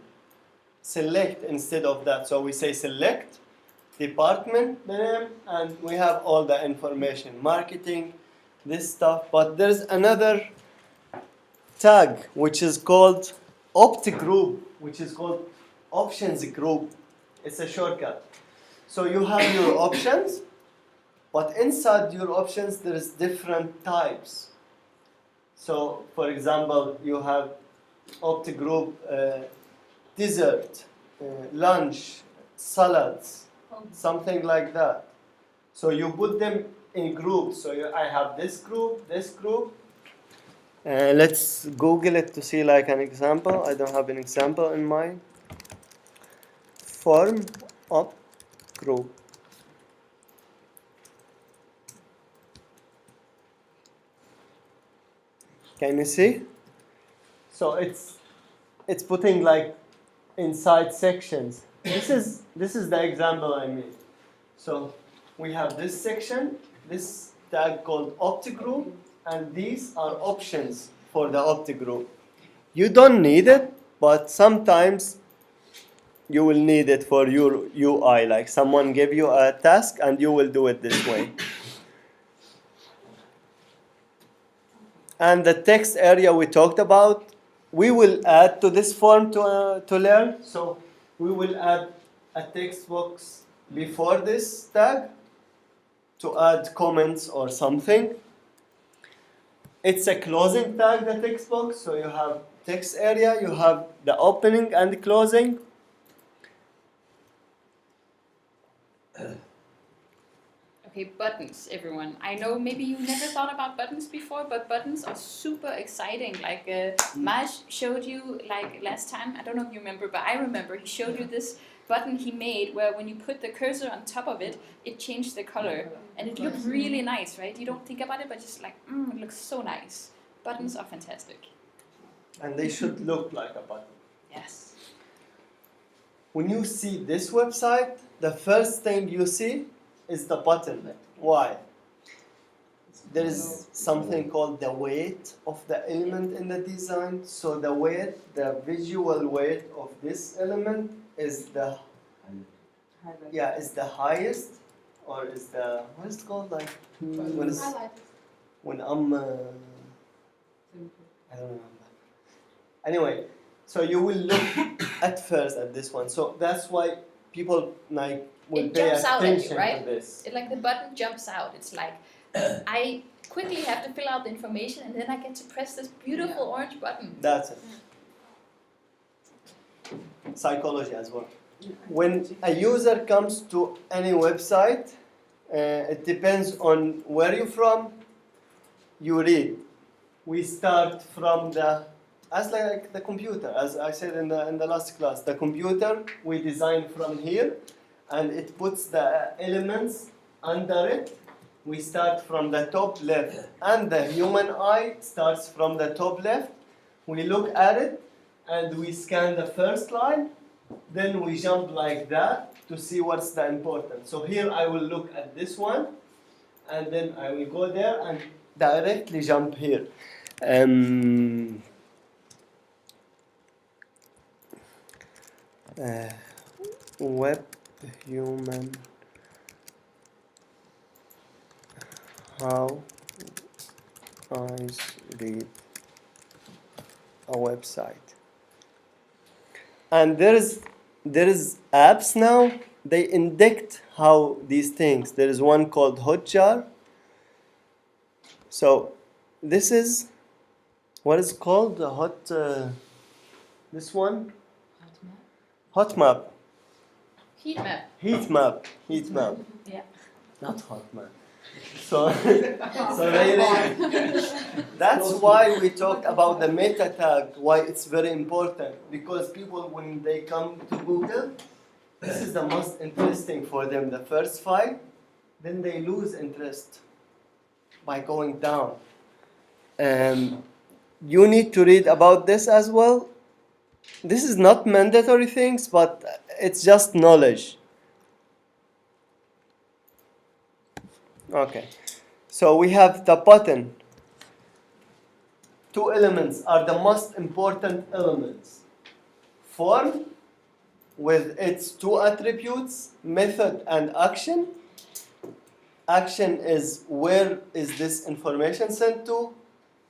B: Select instead of that. So we say select, department name, and we have all the information. Marketing, this stuff. But there's another tag which is called opt group, which is called options group. It's a shortcut. So you have your options, but inside your options there is different types. So for example, you have opt group dessert, lunch, salads, something like that. So you put them in groups. So I have this group, this group. Let's Google it to see like an example. I don't have an example in mind. Form opt group. Can you see? So it's putting like inside sections. This is the example I made. So we have this section, this tag called opt group, and these are options for the opt group. You don't need it, but sometimes you will need it for your UI. Like someone gave you a task and you will do it this way. And the text area we talked about, we will add to this form to learn. So we will add a text box before this tag to add comments or something. It's a closing tag, the text box. So you have text area, you have the opening and the closing.
A: Okay, buttons, everyone. I know maybe you never thought about buttons before, but buttons are super exciting. Like Maj showed you like last time. I don't know if you remember, but I remember he showed you this button he made where when you put the cursor on top of it, it changed the color. And it looked really nice, right? You don't think about it, but just like, it looks so nice. Buttons are fantastic.
B: And they should look like a button.
A: Yes.
B: When you see this website, the first thing you see is the button. Why? There is something called the weight of the element in the design. So the weight, the visual weight of this element is the is the highest, or is the what is it called, like when I'm I don't remember. Anyway, so you will look at first at this one. So that's why people like will
A: It
B: pay
A: jumps out at you,
B: attention
A: right?
B: to this.
A: Like the button jumps out. It's like I quickly have to fill out the information and then I get to press this beautiful orange button.
B: That's it. Psychology as well. When a user comes to any website, it depends on where you're from. You read. We start from as like the computer, as I said in the last class. The computer we design from here, and it puts the elements under it. We start from the top left, and the human eye starts from the top left. We look at it, and we scan the first line. Then we jump like that to see what's the important. So here I will look at this one, and then I will go there and directly jump here. Web human, how eyes read a website. And there is apps now. They indict how these things. There is one called Hotjar. So this is what is called the this one. Hot map.
A: Heat map.
B: Heat map. Heat map.
A: Yeah.
B: Not hot map. So that's why we talked about the meta tag, why it's very important. Because people, when they come to Google, this is the most interesting for them, the first five, then they lose interest by going down. You need to read about this as well. This is not mandatory things, but it's just knowledge. Okay, so we have the button. Two elements are the most important elements. Form, with its two attributes, method and action. Action is where is this information sent to.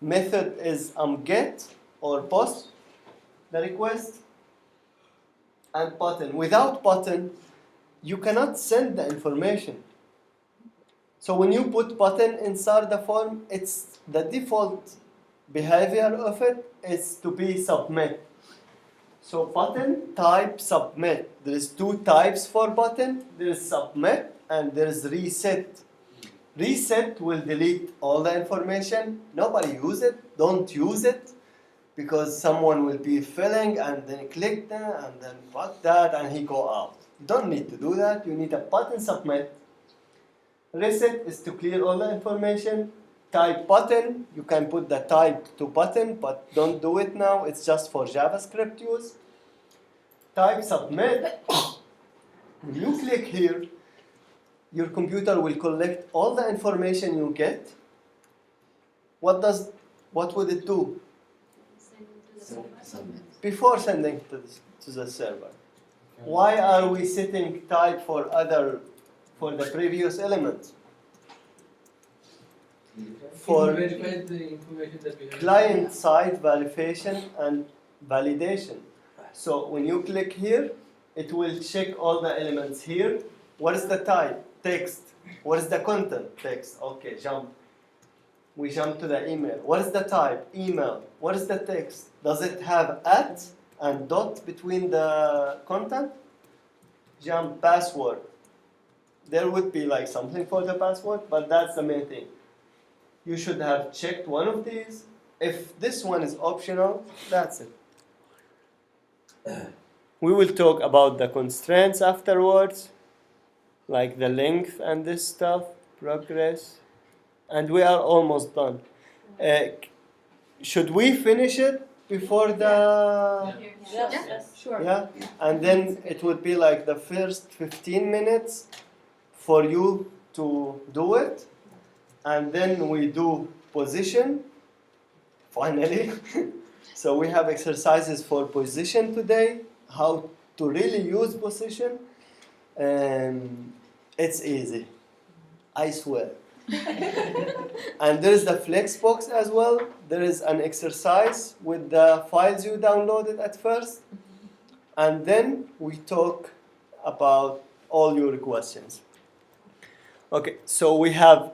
B: Method is get or post the request. And button. Without button, you cannot send the information. So when you put button inside the form, it's the default behavior of it is to be submit. So button type submit. There is two types for button. There is submit and there is reset. Reset will delete all the information. Nobody use it. Don't use it because someone will be filling and then click that and then put that and he go out. You don't need to do that. You need a button submit. Reset is to clear all the information. Type button, you can put the type to button, but don't do it now. It's just for JavaScript use. Type submit. When you click here, your computer will collect all the information you get. What would it do? Before sending to the server. Why are we setting type for the previous elements? For
E: verify the information that we have.
B: client-side verification and validation. So when you click here, it will check all the elements here. What is the type? Text. What is the content? Text. Okay, jump. We jump to the email. What is the type? Email. What is the text? Does it have at and dot between the content? Jump. Password. There would be like something for the password, but that's the main thing. You should have checked one of these. If this one is optional, that's it. We will talk about the constraints afterwards, like the length and this stuff, progress, and we are almost done. Should we finish it before the...
D: Yes, sure.
B: Yeah? And then it would be like the first 15 minutes for you to do it. And then we do position, finally. So we have exercises for position today, how to really use position. It's easy, I swear. And there is the Flexbox as well. There is an exercise with the files you downloaded at first. And then we talk about all your questions. Okay, so we have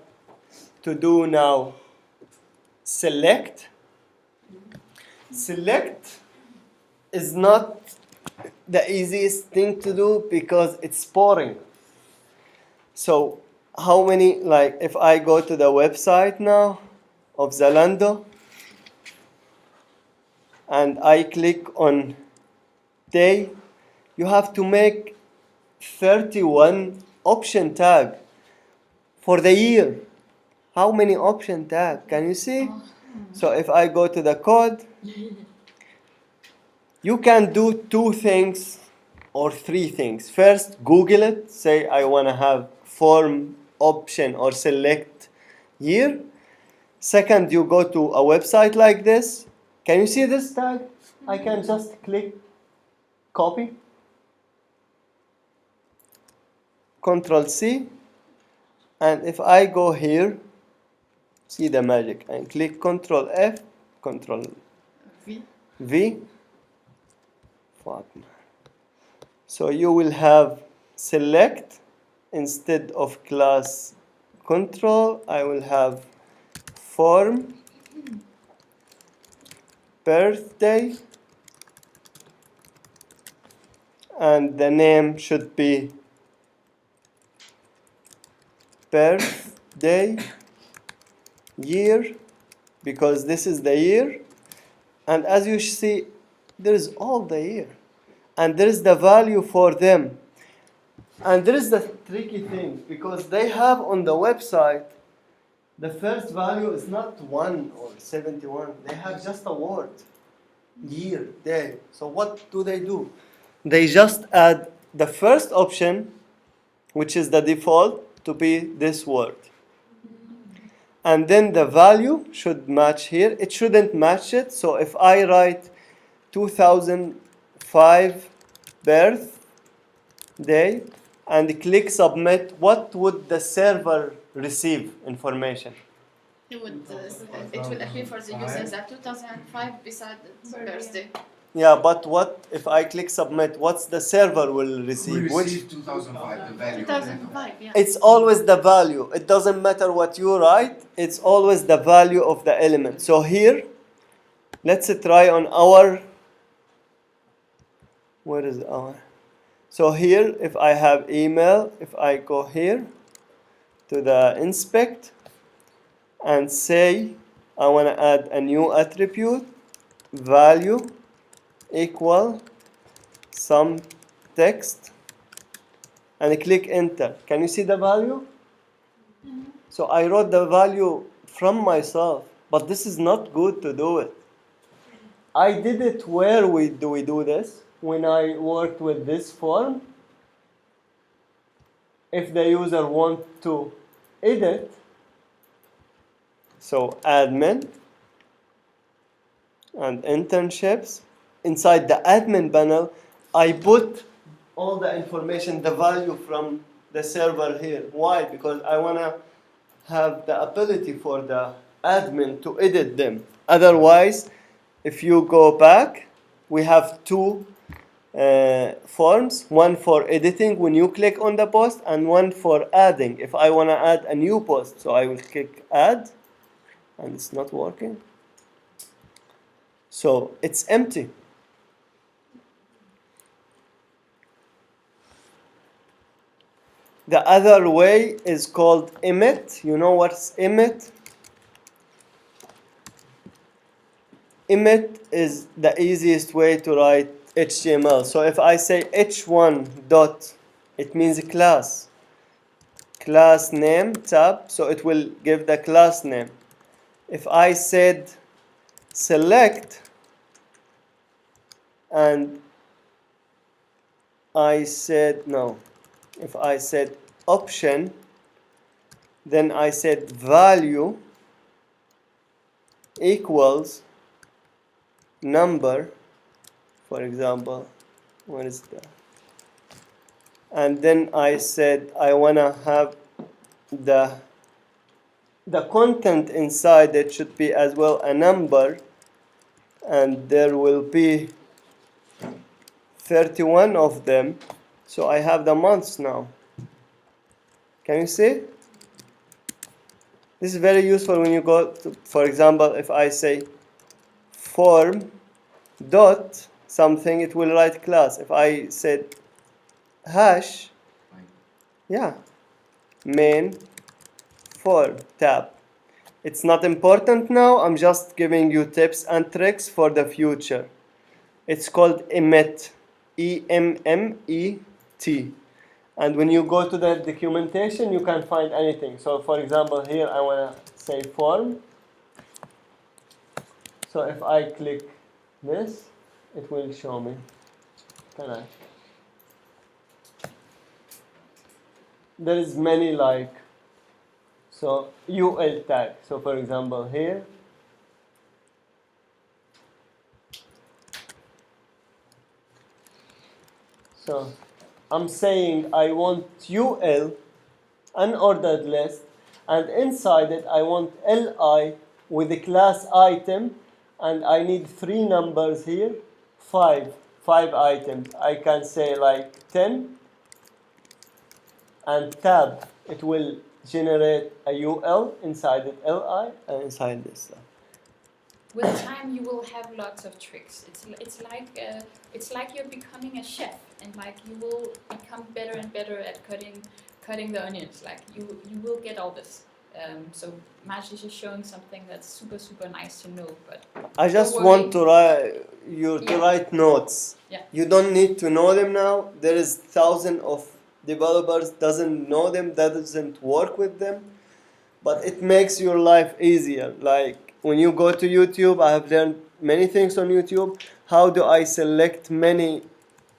B: to do now select. Select is not the easiest thing to do because it's boring. So how many, like if I go to the website now of Zalando and I click on day, you have to make 31 option tag for the year. How many option tag? Can you see? So if I go to the code, you can do 2 things or 3 things. First, Google it. Say I want to have form option or select year. Second, you go to a website like this. Can you see this tag? I can just click copy. Control C. And if I go here, see the magic, and click Control F, Control V. Fuck, man. So you will have select instead of class control. I will have form birthday, and the name should be birthday year, because this is the year. And as you see, there is all the year, and there is the value for them. And there is the tricky thing, because they have on the website, the first value is not 1 or 71. They have just a word, year, day. So what do? They just add the first option, which is the default, to be this word. And then the value should match here. It shouldn't match it. So if I write 2005 birthday and click submit, what would the server receive information?
H: It will appear for the user that 2005 beside the birthday.
B: Yeah, but what if I click submit? What's the server will
G: We
B: receive?
G: received 2005, the value.
H: 2005, yeah.
B: It's always the value. It doesn't matter what you write. It's always the value of the element. So here, let's try on our. Where is our? So here, if I have email, if I go here to the inspect and say I want to add a new attribute, value equal some text, and click enter. Can you see the value? So I wrote the value from myself, but this is not good to do it. I did it where we do this? When I worked with this form. If the user wants to edit, so admin and internships, inside the admin panel, I put all the information, the value from the server here. Why? Because I want to have the ability for the admin to edit them. Otherwise, if you go back, we have 2 forms, one for editing when you click on the post, and one for adding if I want to add a new post. So I will click add, and it's not working. So it's empty. The other way is called emit. You know what's emit? Emit is the easiest way to write HTML. So if I say h1 dot, it means class. Class name tab, so it will give the class name. If I said select and I said no, if I said option, then I said value equals number, for example, what is that? And then I said I want to have the content inside it should be as well a number, and there will be 31 of them. So I have the months now. Can you see? This is very useful when you go to, for example, if I say form dot something, it will write class. If I said hash,
G: Fine.
B: yeah, main form tab. It's not important now. I'm just giving you tips and tricks for the future. It's called emmet, E-M-M-E-T. And when you go to the documentation, you can find anything. So for example, here I want to say form. So if I click this, it will show me. Can I? There is many like, so UL tag. So for example, here, so I'm saying I want UL, unordered list, and inside it I want LI with the class item, and I need 3 numbers here, 5 items. I can say like 10, and tab, it will generate a UL inside it, LI, and inside this stuff.
A: With time, you will have lots of tricks. It's like you're becoming a chef, and like you will become better and better at cutting the onions. Like you will get all this. So Maj is just showing something that's super nice to know. But
B: I just
A: don't
B: want
A: worry.
B: to write you to
A: Yeah.
B: write notes.
A: Yeah.
B: You don't need to know them now. There is thousands of developers doesn't know them, doesn't work with them, but it makes your life easier. Like when you go to YouTube, I have learned many things on YouTube. How do I select many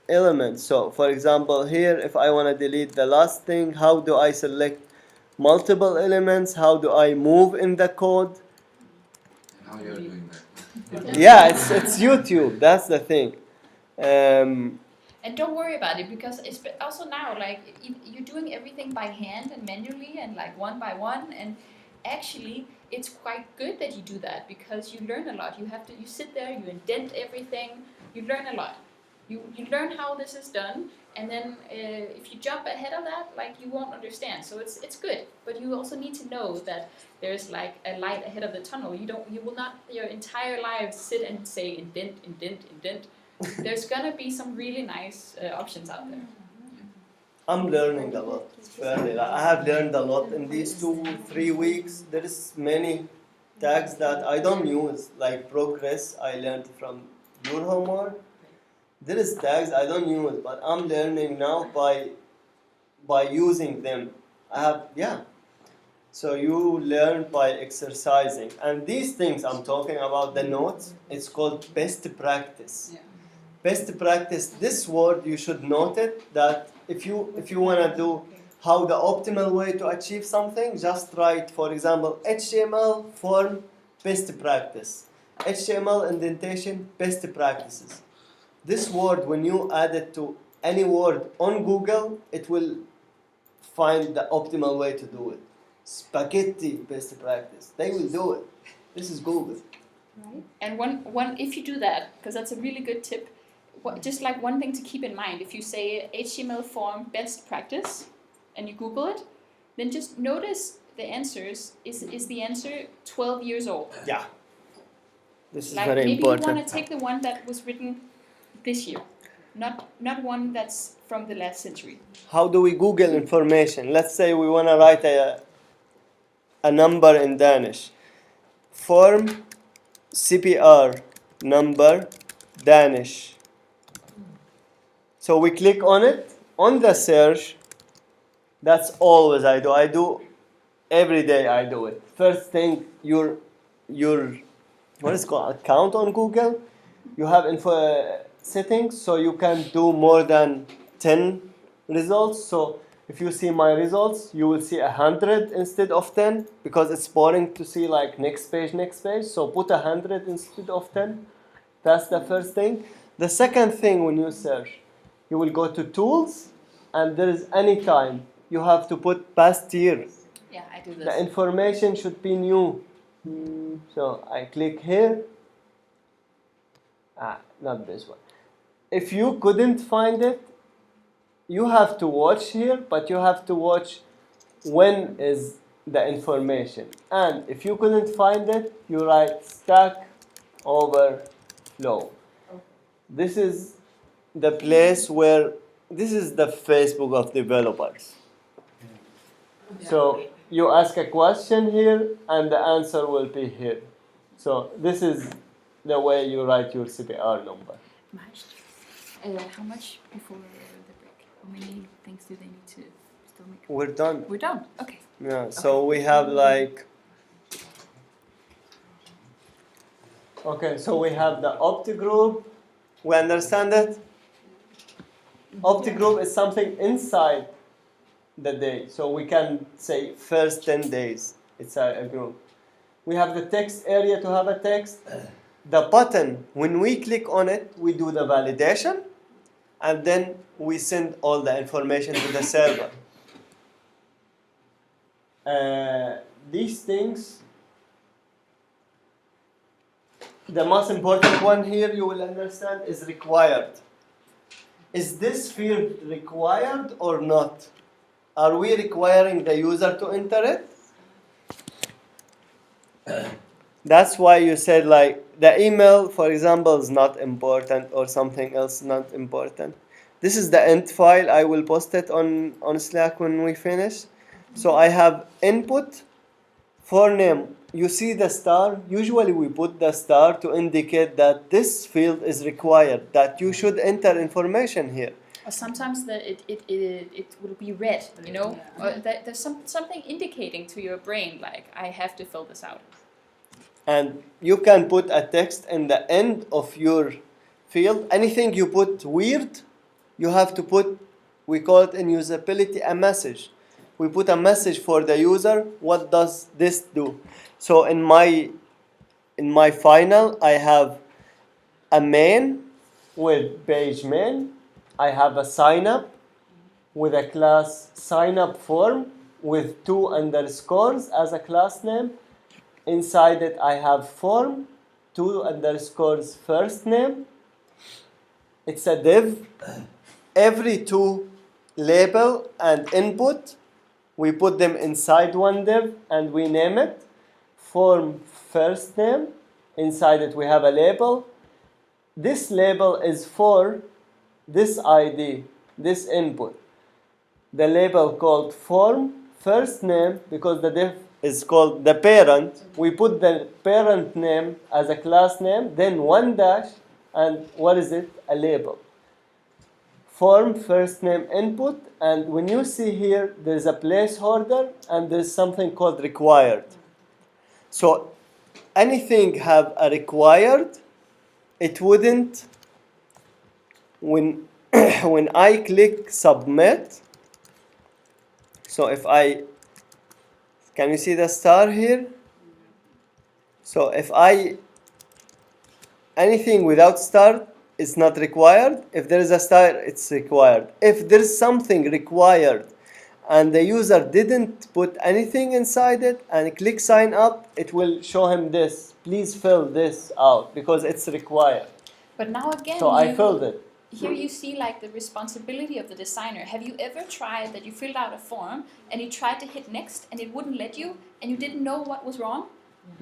B: elements? So for example, here if I want to delete the last thing, how do I select multiple elements? How do I move in the code?
G: And how you're doing that?
B: Yeah, it's YouTube. That's the thing.
A: And don't worry about it, because it's also now like you're doing everything by hand and manually and like one by one, and actually it's quite good that you do that, because you learn a lot. You sit there, you indent everything, you learn a lot. You learn how this is done, and then if you jump ahead of that, like you won't understand. So it's good, but you also need to know that there's like a light ahead of the tunnel. You will not your entire life sit and say indent. There's gonna be some really nice options out there.
B: I'm learning a lot. Fairly, like, I have learned a lot in these 2-3 weeks. There is many tags that I don't use, like progress. I learned from your homework. There is tags I don't use, but I'm learning now by using them. So you learn by exercising, and these things I'm talking about, the notes. It's called best practice.
A: Yeah.
B: Best practice. This word you should note it, that if you wanna do how the optimal way to achieve something, just write, for example, HTML form best practice, HTML indentation best practices. This word, when you add it to any word on Google, it will find the optimal way to do it. Spaghetti best practice. They will do it. This is Google.
A: Right. And one if you do that, because that's a really good tip. Just like one thing to keep in mind, if you say HTML form best practice, and you Google it, then just notice the answers. Is the answer 12 years old?
B: Yeah. This is
A: Like
B: very
A: maybe
B: important.
A: you want to take the one that was written this year, not one that's from the last century.
B: How do we Google information? Let's say we want to write a number in Danish. Form CPR number Danish. So we click on it, on the search. That's always I do. I do every day. I do it. First thing, your what is it called, account on Google. You have info settings, so you can do more than 10 results. So if you see my results, you will see 100 instead of 10, because it's boring to see like next page. So put 100 instead of 10. That's the first thing. The second thing, when you search, you will go to tools, and there is any time. You have to put past year.
A: Yeah, I do this.
B: The information should be new. So I click here. Not this one. If you couldn't find it, you have to watch here, but you have to watch when is the information. And if you couldn't find it, you write Stack Overflow. This is the place where, this is the Facebook of developers. So you ask a question here, and the answer will be here. So this is the way you write your CPR number.
A: How much before the break? How many things do they need to still make?
B: We're done.
A: We're done. Okay.
B: Yeah, so we have like, okay, so we have the opti group. We understand it? Opti group is something inside the day. So we can say first 10 days, it's a group. We have the text area to have a text. The button, when we click on it, we do the validation, and then we send all the information to the server. These things, the most important one here you will understand is required. Is this field required or not? Are we requiring the user to enter it? That's why you said like the email, for example, is not important or something else not important. This is the end file. I will post it on Slack when we finish. So I have input for name. You see the star? Usually we put the star to indicate that this field is required, that you should enter information here.
A: Or sometimes it will be red, you know? Or there's something indicating to your brain, like, I have to fill this out.
B: And you can put a text in the end of your field. Anything you put weird, you have to put, we call it in usability, a message. We put a message for the user, what does this do? So in my final, I have a main with page main. I have a sign up with a class sign up form with 2 underscores as a class name. Inside it, I have form, 2 underscores first name. It's a div. Every 2 label and input, we put them inside one div and we name it. Form first name. Inside it, we have a label. This label is for this ID, this input. The label called form first name, because the div is called the parent. We put the parent name as a class name, then 1 dash, and what is it? A label. Form first name input, and when you see here, there's a placeholder and there's something called required. So anything have a required, it wouldn't, when when I click submit, so if I, can you see the star here? So if anything without star is not required. If there is a star, it's required. If there is something required and the user didn't put anything inside it and click sign up, it will show him this. Please fill this out because it's required.
A: But now again,
B: So I filled it.
A: Here you see like the responsibility of the designer. Have you ever tried that you filled out a form and you tried to hit next and it wouldn't let you and you didn't know what was wrong?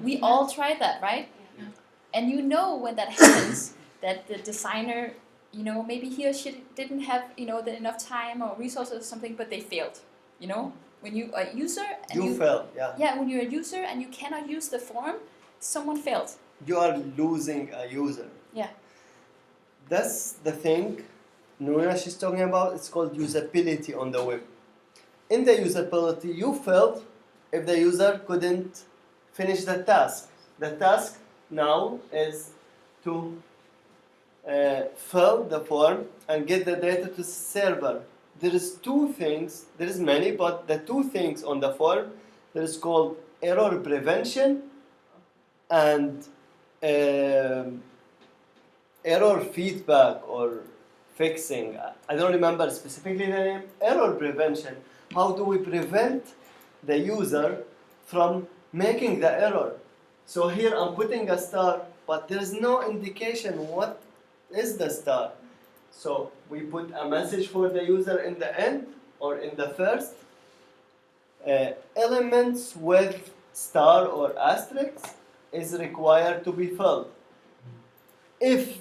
A: We all tried that, right?
H: Yeah.
A: And you know when that happens that the designer, you know, maybe he or she didn't have, you know, enough time or resources or something, but they failed, you know? When you are a user and
B: You failed, yeah.
A: Yeah, when you're a user and you cannot use the form, someone failed.
B: You are losing a user.
A: Yeah.
B: That's the thing Noura she's talking about. It's called usability on the web. In the usability, you failed if the user couldn't finish the task. The task now is to fill the form and get the data to the server. There is 2 things, there is many, but the 2 things on the form, there is called error prevention and error feedback or fixing. I don't remember specifically the name. Error prevention. How do we prevent the user from making the error? So here I'm putting a star, but there is no indication what is the star. So we put a message for the user in the end or in the first. Elements with star or asterisk is required to be filled. If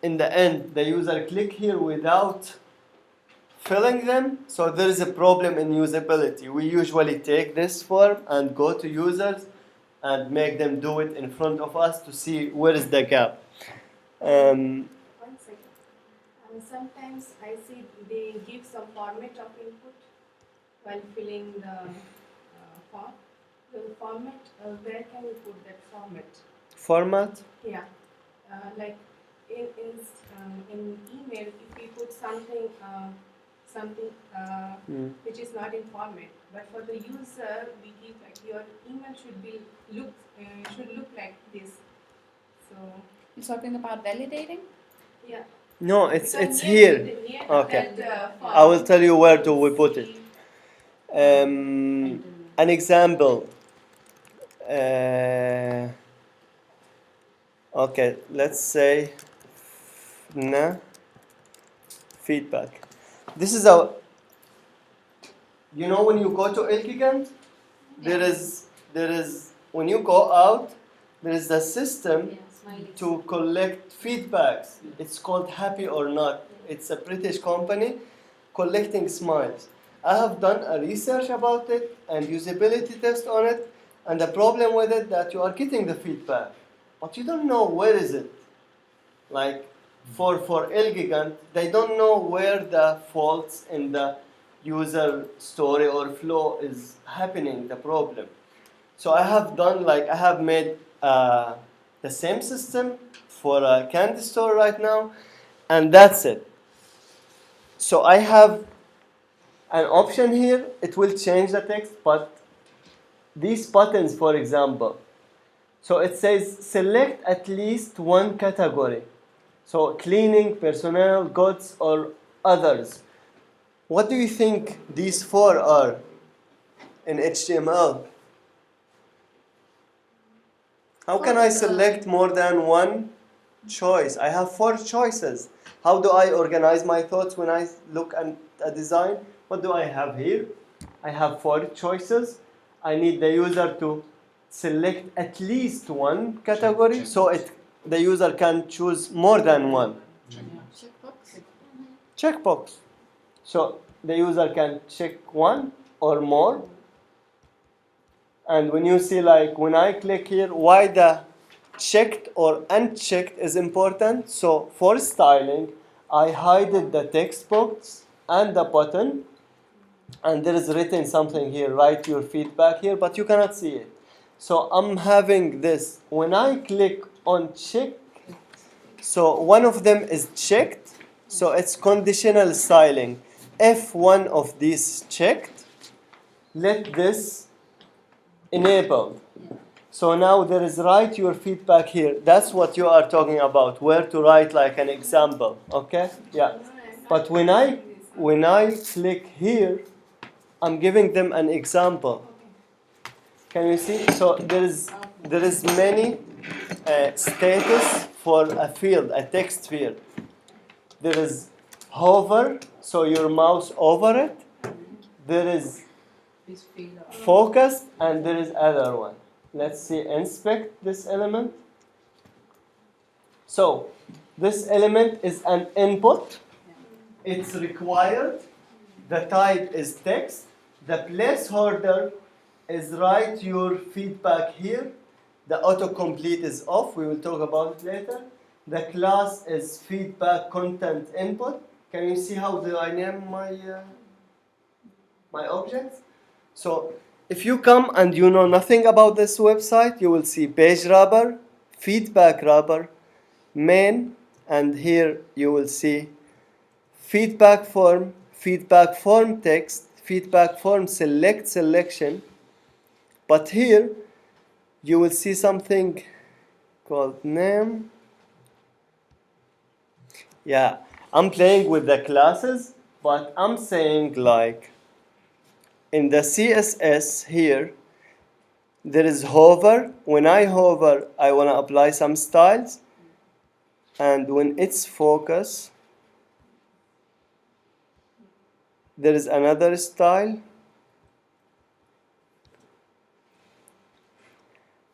B: in the end the user click here without filling them, so there is a problem in usability. We usually take this form and go to users and make them do it in front of us to see where is the gap.
F: 1 second. Sometimes I see they give some format of input while filling the form. The format, where can we put that format?
B: Format?
F: Yeah, like in email, if we put something which is not in format, but for the user we give like your email should look like this. So
A: You're talking about validating?
F: yeah.
B: No, it's
F: Because
B: here.
F: near
B: Okay.
F: that,
B: I will tell you where do we put it. An example. Okay, let's say feedback. This is a. You know when you go to Elgigant, there is when you go out, there is a system to collect feedbacks. It's called Happy or Not. It's a British company collecting smiles. I have done a research about it and usability test on it, and the problem with it that you are getting the feedback, but you don't know where is it. Like for Elgigant, they don't know where the faults in the user story or flow is happening, the problem. So I have made the same system for a candy store right now, and that's it. So I have an option here. It will change the text, but these buttons, for example, so it says select at least one category. So cleaning, personnel, goods, or others. What do you think these four are in HTML? How can I select more than one choice? I have 4 choices. How do I organize my thoughts when I look at a design? What do I have here? I have 4 choices. I need the user to select at least one category, so the user can choose more than one.
H: Checkbox.
B: Checkbox. So the user can check one or more. And when you see, like when I click here, why the checked or unchecked is important. So for styling, I hide the text box and the button, and there is written something here, write your feedback here, but you cannot see it. So I'm having this. When I click on check, so one of them is checked, so it's conditional styling. If one of these checked, let this enabled. So now there is write your feedback here. That's what you are talking about, where to write like an example, okay? Yeah. But when I click here, I'm giving them an example. Can you see? So there is many status for a field, a text field. There is hover, so your mouse over it. There is focus, and there is other one. Let's see, inspect this element. So this element is an input. It's required. The type is text. The placeholder is write your feedback here. The autocomplete is off. We will talk about it later. The class is feedback content input. Can you see how do I name my objects? So if you come and you know nothing about this website, you will see page wrapper, feedback wrapper, main, and here you will see feedback form text, feedback form select selection. But here you will see something called name. Yeah, I'm playing with the classes, but I'm saying like in the CSS here, there is hover. When I hover, I want to apply some styles. And when it's focus, there is another style.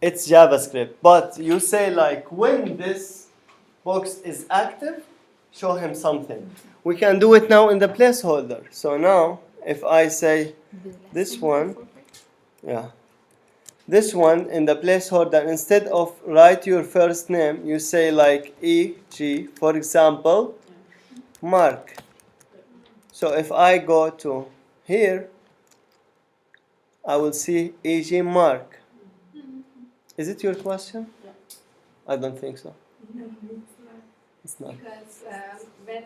B: It's JavaScript, but you say like when this box is active, show him something. We can do it now in the placeholder. So now if I say this one, yeah, this one in the placeholder, instead of write your first name, you say like EG, for example, Mark. So if I go to here, I will see EG Mark. Is it your question?
F: Yeah.
B: I don't think so.
F: No, it's not.
B: It's not.
F: Because when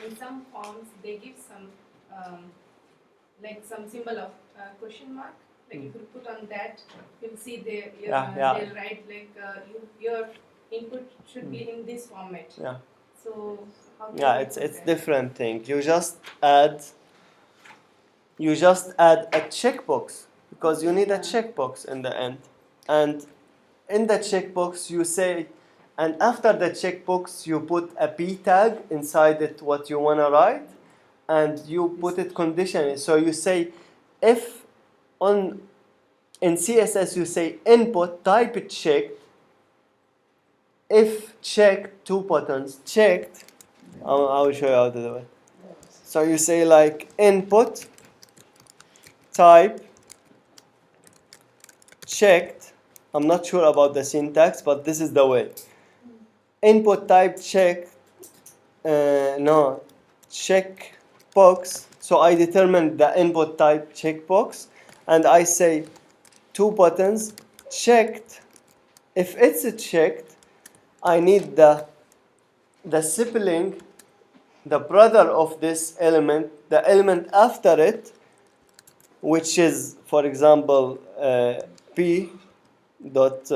F: in some forms they give some like some symbol of question mark. Like if you put on that, you'll see they'll write like your input should be in this format.
B: Yeah.
F: So how do
B: Yeah,
F: you
B: it's
F: put that?
B: different thing. You just add a checkbox because you need a checkbox in the end. And in the checkbox you say, and after the checkbox you put a p tag inside it what you want to write, and you put it conditionally. So you say if in CSS you say input type checked, if checked, two buttons checked. I will show you how to do it. So you say like input type checked. I'm not sure about the syntax, but this is the way. Input type check, checkbox. So I determine the input type checkbox, and I say two buttons checked. If it's checked, I need the sibling, the brother of this element, the element after it, which is, for example, p dot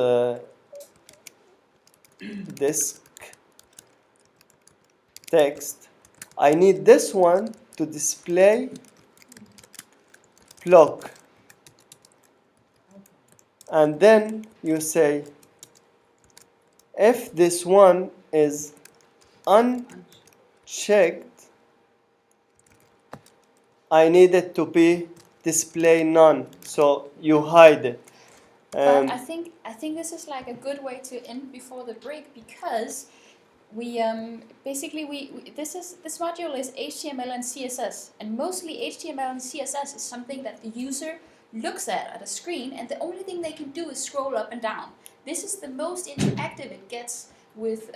B: disk text. I need this one to display block, and then you say if this one is unchecked, I need it to be display none, so you hide it.
A: But I think this is like a good way to end before the break, because we basically this module is HTML and CSS, and mostly HTML and CSS is something that the user looks at a screen, and the only thing they can do is scroll up and down. This is the most interactive it gets with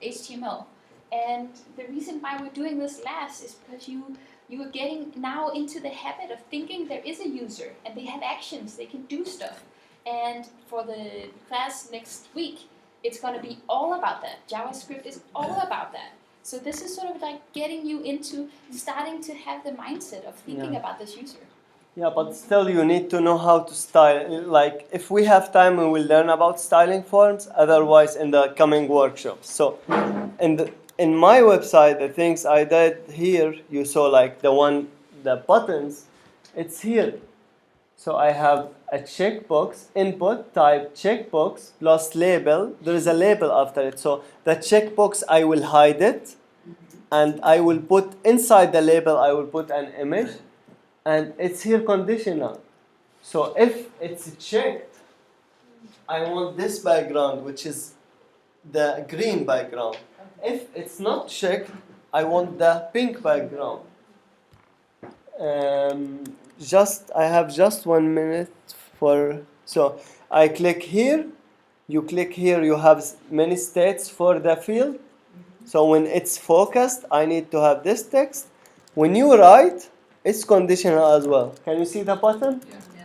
A: HTML, and the reason why we're doing this last is because you are getting now into the habit of thinking there is a user and they have actions, they can do stuff. And for the class next week, it's going to be all about that. JavaScript is all about that. So this is sort of like getting you into starting to have the mindset of thinking about this user.
B: Yeah, but still you need to know how to style. Like, if we have time, we will learn about styling forms. Otherwise, in the coming workshops. So, in my website, the things I did here, you saw like the buttons, it's here. So I have a checkbox, input type checkbox plus label. There is a label after it. So the checkbox, I will hide it, and I will put inside the label, I will put an image, and it's here conditional. So if it's checked, I want this background, which is the green background. If it's not checked, I want the pink background. I have just 1 minute so I click here, you click here, you have many states for the field. So when it's focused, I need to have this text. When you write, it's conditional as well. Can you see the button?
C: Yeah.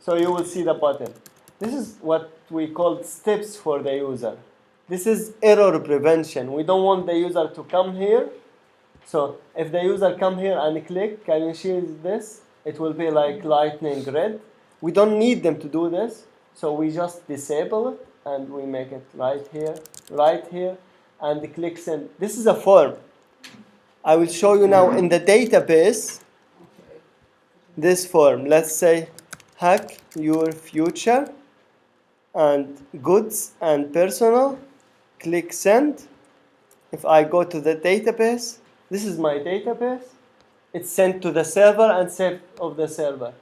B: So you will see the button. This is what we call steps for the user. This is error prevention. We don't want the user to come here. So if the user come here and click, can you see this? It will be like lightning red. We don't need them to do this. So we just disable it and we make it right here, and click send. This is a form. I will show you now in the database this form. Let's say hack your future and goods and personal. Click send. If I go to the database, this is my database. It's sent to the server and saved of the server.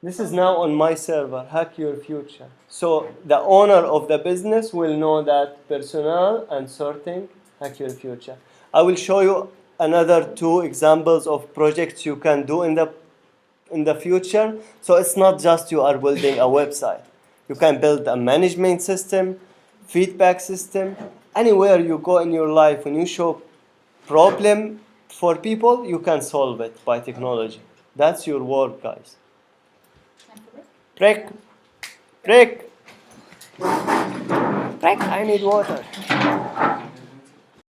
B: This is now on my server, Hack Your Future. So the owner of the business will know that personnel and sorting, Hack Your Future. I will show you another 2 examples of projects you can do in the future. So it's not just you are building a website. You can build a management system, feedback system. Anywhere you go in your life, when you show problem for people, you can solve it by technology. That's your work, guys.
A: Time for break?
B: Break. Break. Break. I need water.